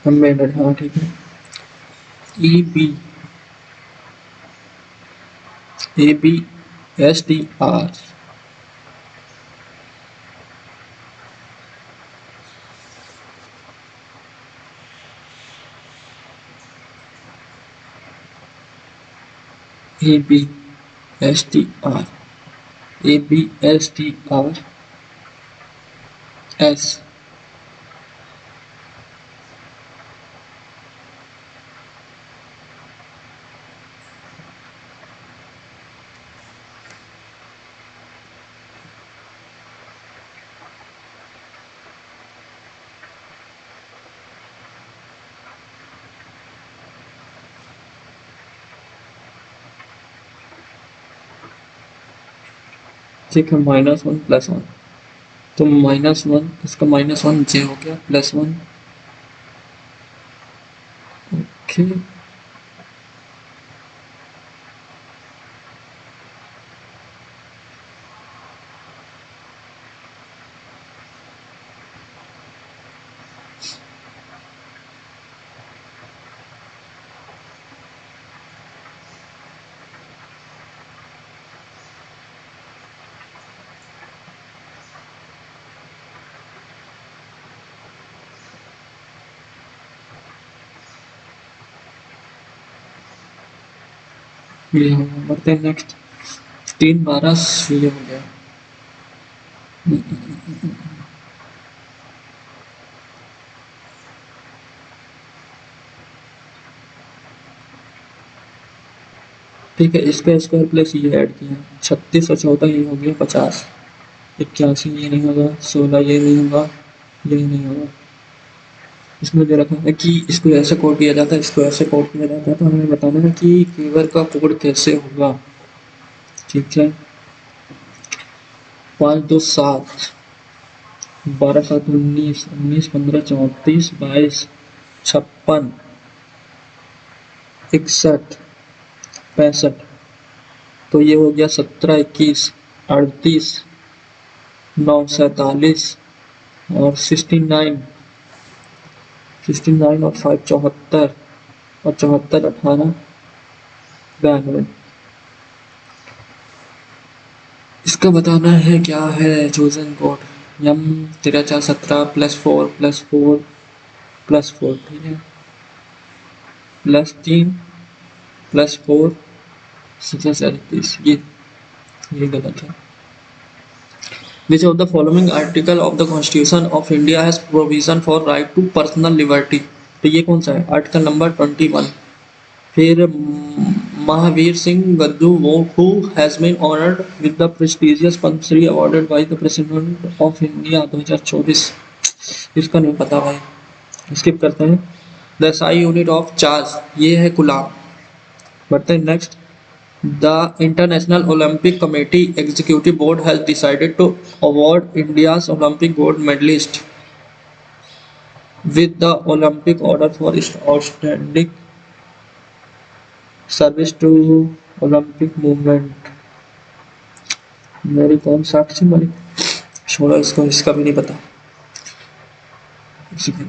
एम्बेडेड, हाँ ठीक है। E B, A B STR, AB, STR, AB, STR, S. ठीक है, -1 +1, तो -1 इसका -1 j हो गया, +1 ओके। ये हो गया, बढ़ते हैं नेक्स्ट। 3 12 ये हो गया। ठीक है, इसका स्क्वायर प्लस ये ऐड किया, 36 और 14 ये हो गया 50, 81 ये नहीं होगा, 16 ये नहीं होगा, ये नहीं होगा। इसमें दे रखा है कि इसको ऐसे कोड किया जाता है, इसको ऐसे कोड किया जाता है, तो हमें बताना है कि फीवर का कोड कैसे होगा। ठीक है, 5 2 7, 12 7 19, 19 15 34 22 56 61 65, तो ये हो गया 17 21 38 9 47 और 69, 69 और 5 74 और 74 18 92। इसका बताना है क्या है चूजन कोड। यम 13 17 +4 +4 +4, ठीक है, +3 +4 37, ये गलत है। Which of the following article of the Constitution of India has provision for right to personal liberty? तो ये कौन सा है? Article number 21। फिर Mahavir Singh गद्दू who has been honored with the prestigious Padma Shri awarded by the President of India 2024। इसका नहीं पता भाई, स्किप करते हैं। The SI unit of charge, ये है गुलाम। बढ़ते हैं next. The International Olympic Committee Executive Board has decided to award India's Olympic gold medalist with the Olympic Order for outstanding service to Olympic movement। मेरी कौन साक्षी मलिक, छोड़ो इसको, इसका भी नहीं पता। एक second.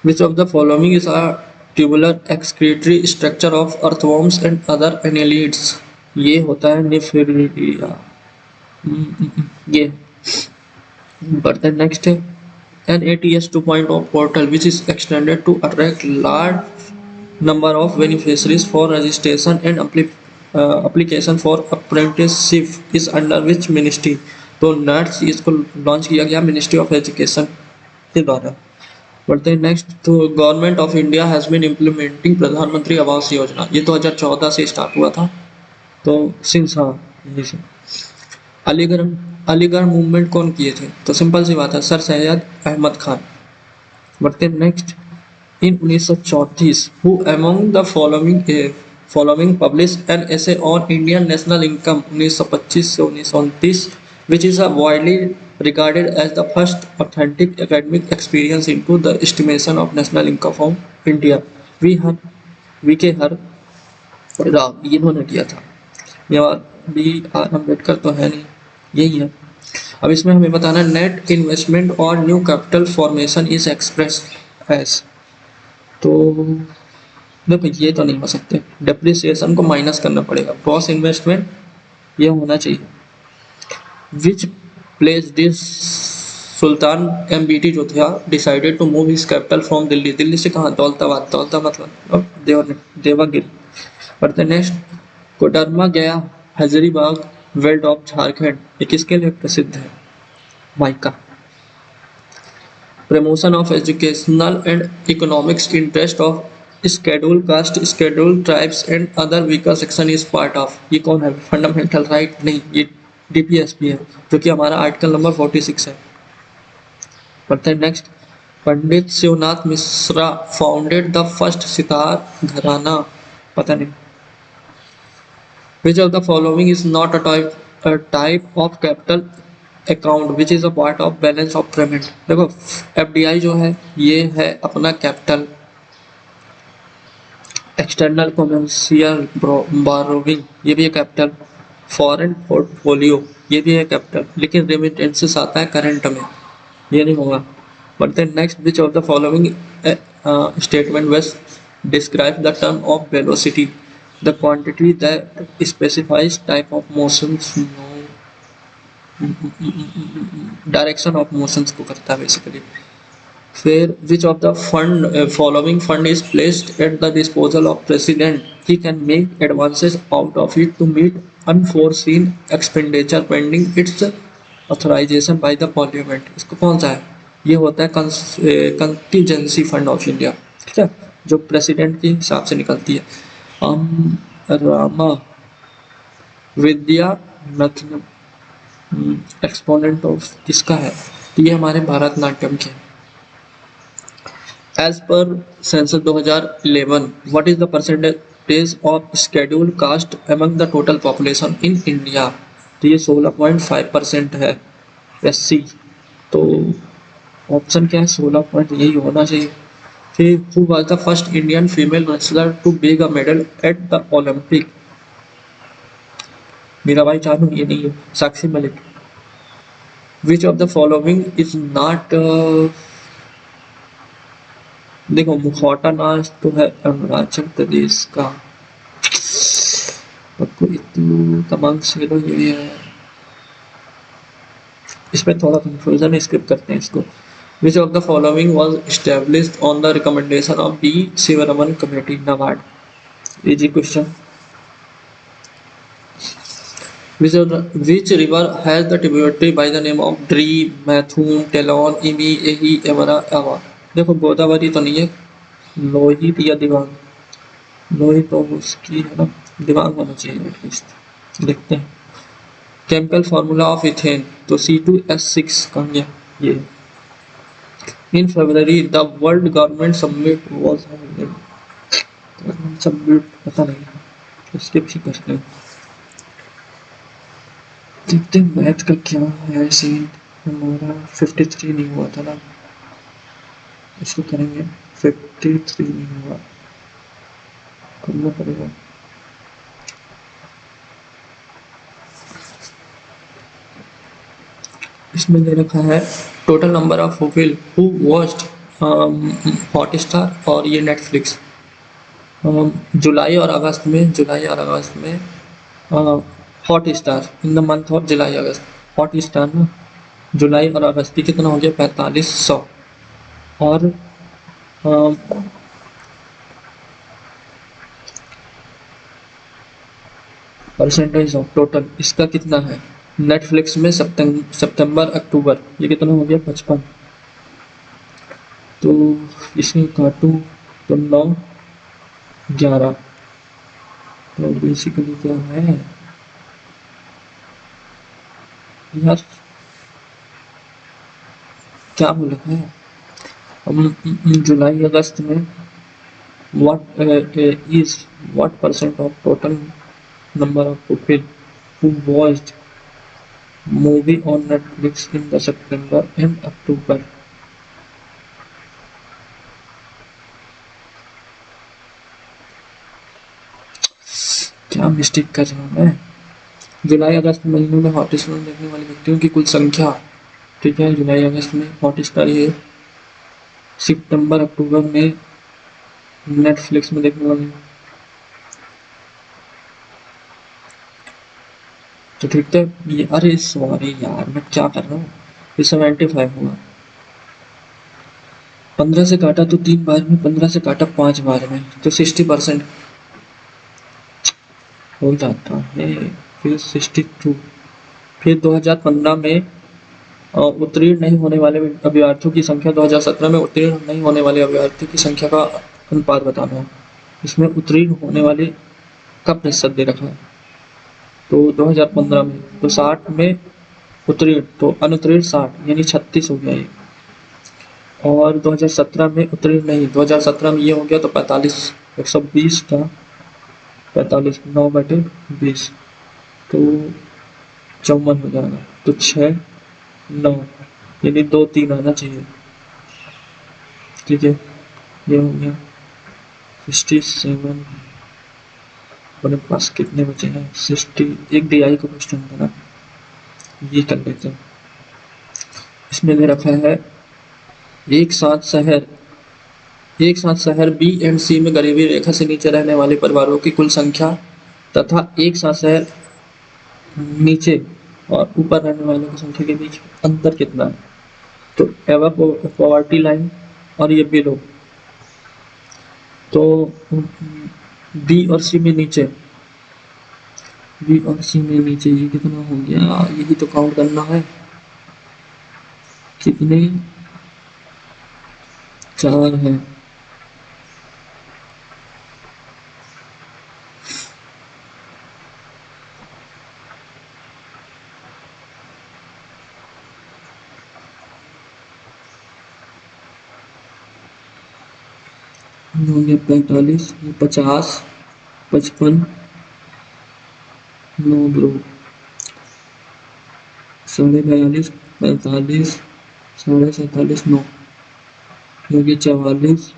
Which of the following is a tubular excretory structure of earthworms and other annelids? ये होता है निफेरिया। ये बढ़ते नेक्स्ट है। An ATS 2.0 portal which is extended to attract large number of beneficiaries for registration and application for apprenticeship is under which ministry? तो NETS इसको launch किया गया मिनिस्ट्री ऑफ एजुकेशन के द्वारा। बढ़ते हैं नेक्स्ट। तो government of India has been implementing Pradhanmantri Awas योजना, ये 2014 से स्टार्ट हुआ था। तो सिंस, हाँ यही से। अलीगढ़ मूवमेंट कौन किए थे? तो सिंपल सी बात है, सर सैयद अहमद खान। बढ़ते हैं next. In 1934 who among the following publish an essay on Indian national income 1925 से 1929 which is a widely regarded as the first authentic academic experience into the estimation of national income of India। V K हर राव इन्होंने किया था। B are Ambedkar तो है नहीं, यही है। अब इसमें हमें बताना है नेट इन्वेस्टमेंट और new capital formation is express as. तो देखो ये तो नहीं हो सकते, डेप्रिसिएशन को माइनस करना पड़ेगा, ग्रॉस इन्वेस्टमेंट ये होना चाहिए। विच प्लेस दिस सुल्तान एमबीटी जो था decided to move his capital from Delhi, Delhi से कहाँ, दौलताबाद, दौलताबाद मतलब देवागिरी। और द नेक्स्ट, कोडरमा गया हजारीबाग वेल्ड ऑफ झारखंड, ये किसके लिए प्रसिद्ध है, mica. Promotion of educational and economics interest of scheduled caste, scheduled tribes and other weaker section is part of, ये कौन है, फंडामेंटल राइट नहीं, ये डीपीएसपी है जो कि हमारा आर्टिकल नंबर 46 है। पढ़ते हैं next, Pandit Shivnath Mishra founded the first sitar घराना, पता नहीं। Which of the following is not a type of capital account which is a part of balance of payment? देखो एफडीआई जो है ये है अपना कैपिटल, एक्सटर्नल कमर्शियल बोरोविंग ये भी है कैपिटल, फॉरेन पोर्टफोलियो ये भी है कैपिटल, लेकिन रेमिटेंसेस आता है करंट में, ये नहीं होगा। But then next, which of the following statement वेज describe the term of velocity, the quantity that specifies type of motions, direction of motions को करता है बेसिकली। फिर which of the fund following fund is placed at the disposal of president, he can make advances out of it to meet unforeseen expenditure pending its authorisation by the parliament, इसको कौन सा है, ये होता है contingency fund of India, ठीक है, जो प्रेसिडेंट के हिसाब से निकलती है। Rama Vaidyanathan exponent of इसका है, तो ये हमारे भारतनाट्यम के। As per census 2011 what is the percentage of scheduled caste among the total population in India, तो ये 16.5% है एससी, तो ऑप्शन क्या है 16 पॉइंट, यही होना चाहिए। फिर who was the first Indian female wrestler to bag a medal at the Olympic, Mirabai Chanu, ये नहीं है, Sakshi Malik. Which of the following is not, देखो मुखौटा नाच तो है अरुणाचल प्रदेश का, इतनी तमाम से ये है, इसमें थोड़ा कंफ्यूजन है, स्किप करते हैं इसको। Which of the following was established on the recommendation of D. Sivaraman Committee, NABARD? Easy question. Which river has the tributary by the name of Dri, Mathun, Telon, Imi, Ehi, Amara, Ava? देखो गोदावरी तो नहीं है, लोहित या दिवांग, लोहित तो उसकी है ना, दिवांग होना चाहिए एटलीस्ट, देखते हैं। केमिकल फार्मूला ऑफ इथेन, तो C2H6 कहाँ गया, ये। In February, the World Government Summit was held. Summit पता नहीं, इसके भी करते हैं। देखते हैं मैथ का क्या है सीन, हमारा 53 नहीं हुआ था ना, इसको करेंगे 53 नहीं हुआ, करना पड़ेगा। इसमें दे रखा है total number of people who watched Hotstar और ये नेटफ्लिक्स जुलाई और अगस्त में Hotstar in the month of July August, Hotstar ना जुलाई और अगस्त की कितना हो गया 4500, और परसेंटेज ऑफ टोटल इसका कितना है, नेटफ्लिक्स में सितंबर अक्टूबर ये कितना हो गया 55, तो इसमें काटूँ तो 9 11, तो बेसिकली क्या है यार, क्या बोला है, जुलाई अगस्त में what percent of total number of people who watched movie on Netflix in the September and October? क्या मिस्टेक कर रहा हूँ मैं, जुलाई अगस्त महीनों में हॉटस्टार देखने वाले व्यक्तियों की कुल संख्या, ठीक है, जुलाई अगस्त में हॉटस्टार ये, सितंबर अक्टूबर में नेटफ्लिक्स में देखने वाले, तो ठीक है ये, अरे सॉरी यार मैं क्या कर रहा हूँ, ये 75 हुआ, 15 से काटा तो 3 बार में, 15 से काटा 5 बार में, तो 60% हो जाता है। फिर 62, फिर 2015 में उत्तीर्ण नहीं होने वाले अभ्यर्थियों की संख्या, 2017 में उत्तीर्ण नहीं होने वाले अभ्यर्थियों की संख्या का अनुपात बताना है। इसमें उत्तीर्ण होने वाले का प्रतिशत दे रखा है, तो 2015 में तो 60 में उत्तीर्ण, तो अनुत्तीर्ण 60 यानी 36 हो गया ये, और 2017 में उत्तीर्ण नहीं, 2017 में ये हो गया तो 45, 120 था, 45 9/20 तो 54 हो जाएगा, तो 6 9 यानी 2 3 आना चाहिए, ठीक है, ये हो गया 67। अपने पास कितने बचे हैं, 60, एक DI का क्वेश्चन था ना, ये कर लेते हैं। इसमें दे रखा है एक साथ शहर बी एंड सी में गरीबी रेखा से नीचे रहने वाले परिवारों की कुल संख्या तथा एक साथ शहर नीचे और ऊपर रहने वालों की संख्या के बीच अंतर कितना है, तो एवं पॉवर्टी लाइन और ये बिलो, तो बी और सी में नीचे, बी और सी में नीचे ये कितना हो गया, यही तो काउंट करना है, कितने 4 है, हो गया 45, 50, 55, 9 ब्रो 42.5, 45, 47.5, 9 हो गया 44,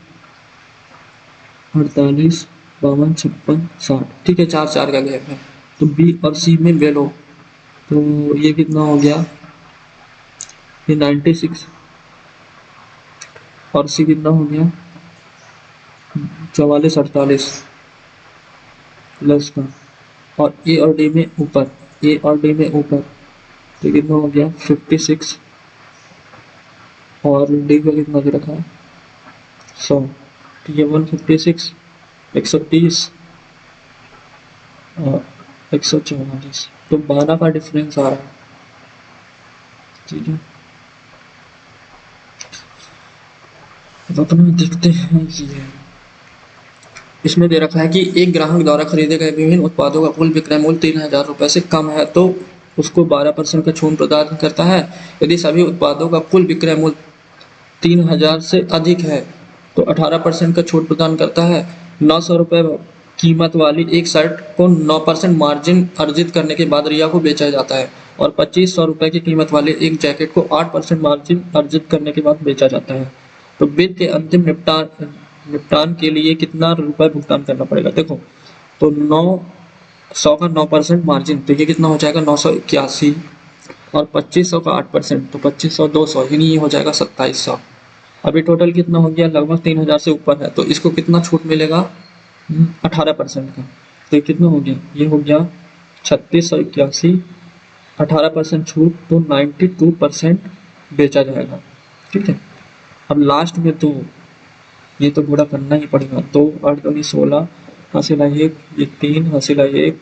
48, 52, 56, 60, ठीक है, 4 का गैप है, तो बी और सी में बेलो, तो ये कितना हो गया, ये 96, और सी कितना हो गया 44, 48 प्लस का, और ए और डी में ऊपर, ए और डी में ऊपर, तो कितना हो गया 56, और डी का कितना दे रखा है 100, तो ये 156, 130 और 144, तो 12 का डिफरेंस आ रहा है, ठीक है। अब अपना देखते हैं ये, इसमें दे रखा है कि एक ग्राहक द्वारा खरीदे गए विभिन्न उत्पादों का कुल विक्रय मूल्य 3000 रुपये से कम है तो उसको 12% का छूट प्रदान करता है। यदि सभी उत्पादों का कुल विक्रय मूल्य 3000 से अधिक है तो 18% का छूट प्रदान करता है। 900 रुपये कीमत वाली एक शर्ट को 9% मार्जिन अर्जित करने के बाद रिया को बेचा जाता है, और 2500 रुपये की कीमत वाले एक जैकेट को 8% मार्जिन अर्जित करने के बाद बेचा जाता है। तो बिल के अंतिम निपटान के लिए कितना रुपए भुगतान करना पड़ेगा, देखो तो 900 का 9% मार्जिन, तो ये कितना हो जाएगा 981, और 2500 का 8%, तो 2500 200 यानी ये हो जाएगा 2700। अभी टोटल कितना हो गया, लगभग 3000 से ऊपर है, तो इसको कितना छूट मिलेगा 18% का, तो ये कितना हो गया, ये हो गया 3681, 18% छूट, तो 92% बेचा जाएगा, ठीक है। अब लास्ट में तो ये तो पूरा करना ही पड़ेगा, 2 8 दूनी 16, हासिल 1, ये 3, हासिल 1,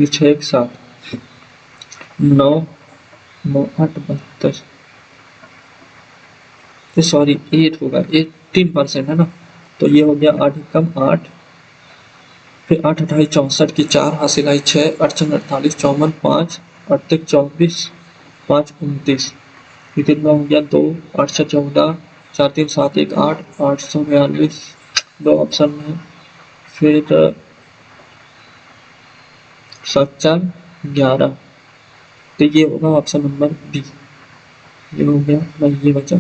6 7, 9 9 8 72, सॉरी 8 होगा, 18% है ना, तो ये हो गया 8 कम 8, फिर 8 28 64 की 4, हासिल 6, 8 48 54, 5 8 24, 5 29, ये कितना हो गया 2 8 14, 4 3 7 1 8, 842, 2 ऑप्शन में, फिर 7 4 11, तो ये होगा ऑप्शन नंबर बी, ये हो गया, ये बचा।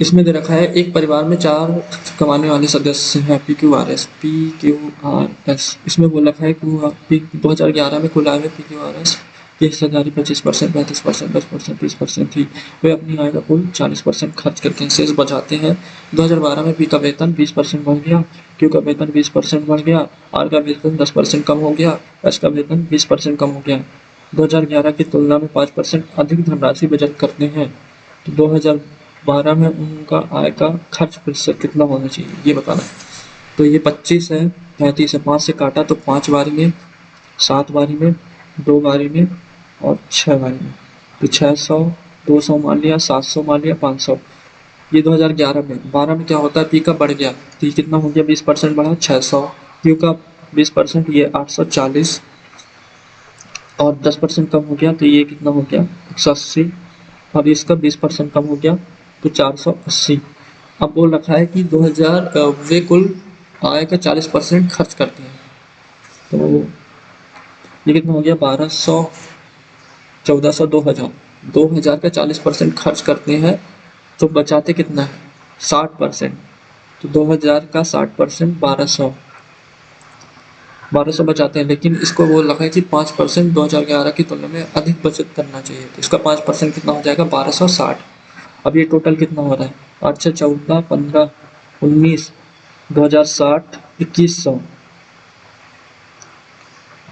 इसमें दे रखा है एक परिवार में 4 कमाने वाले सदस्य हैं, PQRS PQRS। इसमें बोल रखा है कि 2011 में कुल आय में PQRS की हिस्सेदारी 25%, 35%, 10%, 30% थी। वे अपनी आय का कुल 40% खर्च करके शेष बचाते हैं। 2012 में P का वेतन 20% बढ़ गया, Q का वेतन 20% बढ़ गया, R का वेतन 10% कम हो गया, S का वेतन 20% कम हो गया। 2011 की तुलना में 5% अधिक धनराशि बचत करते हैं। तो 2012 में उनका आय का खर्च प्रतिशत कितना होना चाहिए, ये बताना है। तो ये 25 है, 35 है, 5 से काटा तो 5 बारी में, 7 बारी में, 2 बारी में और 6 बारी में। तो 600, 200 मान लिया, 700 मान लिया, 500। ये 2011 में। 12 में क्या होता है, पी का बढ़ गया तो ये कितना हो गया, 20% बढ़ा 600, क्यू का 20% ये 840 और 10% कम हो गया तो ये कितना हो गया 180 और इसका 20% कम हो गया तो 480। अब बोल रखा है कि 2000 वे कुल आय का 40% खर्च करते हैं। तो ये कितना हो गया 1200, 1400, 2000। 2000 का 40% खर्च करते हैं तो बचाते कितना है 60%। तो 2000 का 60% 1200, 1200 बचाते हैं। लेकिन इसको बोल रखा है कि 5% 2011 की तुलना में अधिक बचत करना चाहिए। तो इसका 5% कितना हो जाएगा 1260। अब ये टोटल कितना हो रहा है 8 से 14, 15, 19, 2060, 2100।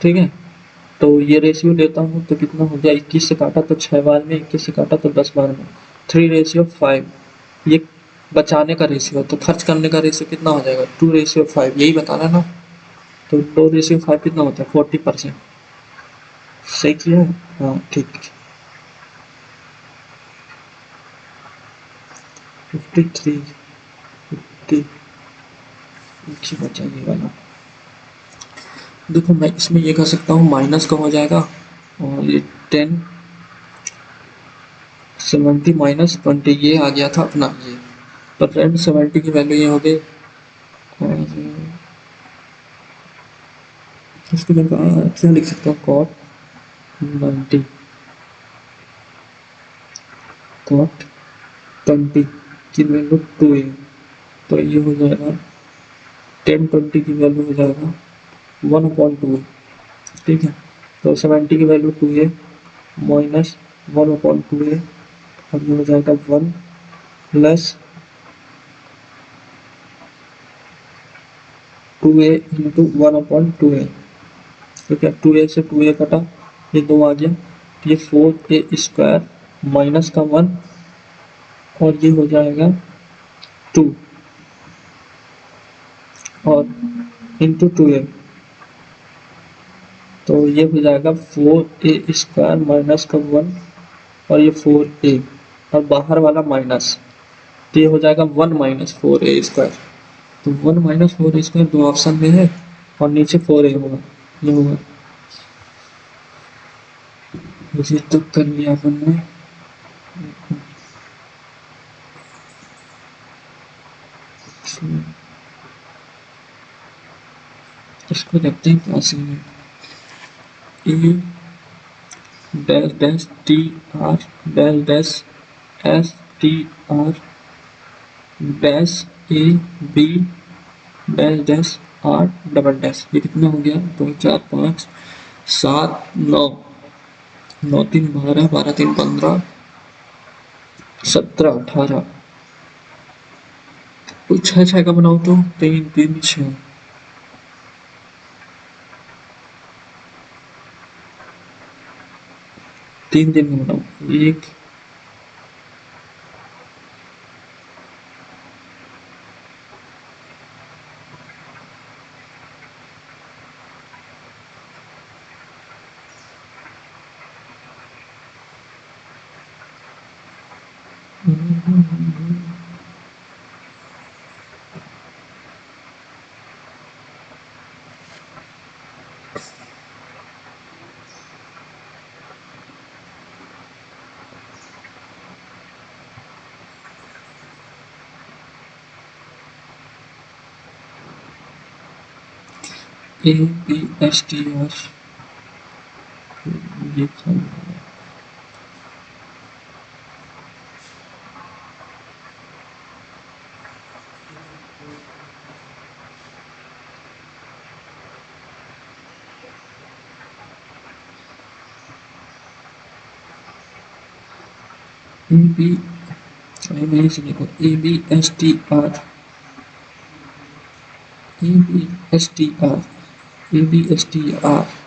ठीक है, तो ये रेशियो लेता हूँ तो कितना हो गया, 21 से काटा तो 6 बार में, 21 से काटा तो 10 बार में, 3:5। ये बचाने का रेशियो, तो खर्च करने का रेशियो कितना हो जाएगा 2:5, यही बताना ना। तो 2:5 कितना होता है 40%। सही किया है, हाँ ठीक। 53, 50 बचा ये वाला। देखो मैं इसमें ये कर सकता हूँ माइनस का हो जाएगा और ये 10, 70 माइनस 20 ये आ गया था अपना ये। तो 10, 70 की वैल्यू ये हो गई और इसको मैं क्या लिख सकता हूँ cot 90, cot 20 की वैल्यू 2 है। तो ये हो जाएगा 10, 20 की वैल्यू हो जाएगा 1/2। ठीक है, तो 70 की वैल्यू 2 है माइनस 1/2 है और ये हो जाएगा 1 प्लस 2a इंटू 1/2a। ठीक है, 2a से 2a कटा, ये 2 आ गया, ये 4a² माइनस का 1 और ये हो जाएगा 2 और इंटू 2a। तो ये हो जाएगा 4a² माइनस का 1 और ये 4a और बाहर वाला माइनस, तो ये हो जाएगा 1 माइनस 4a²। तो 1 माइनस 4a² दो ऑप्शन में है और नीचे 4a होगा, ये होगा। ये तो कर लिया अपन ने। इसको देखते हैं क्या सीन है। A dash dash T R dash dash S T R dash A B dash dash R double dash. ये कितना हो गया 2, 4, 5, 7, 9, 9 3 12, 12 3 15, 17, 18। तो 6 6 का बनाओ तो 3 3 6। 3 दिन में बनाओ 1, A B S T R ये ए बी, मैं इसे लिखो A B S T R, A B S T R, A B S T R.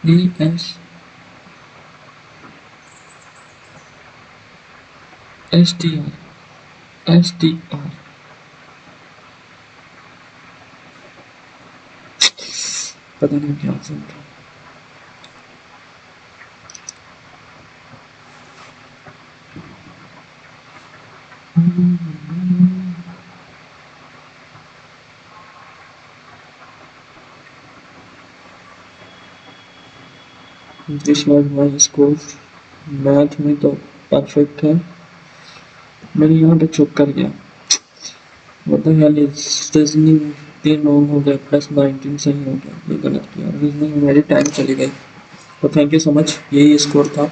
A S S T R, S T R. पता नहीं क्या ऑप्शन था। This was my score. Math में तो perfect है, मैंने यहाँ पे चुप कर गया। What the hell is reasoning 3 wrong हो गए प्लस 19 सही हो गया, ये गलत किया। रीजनिंग में मेरी टाइम चली गई। तो थैंक यू सो मच, यही स्कोर था।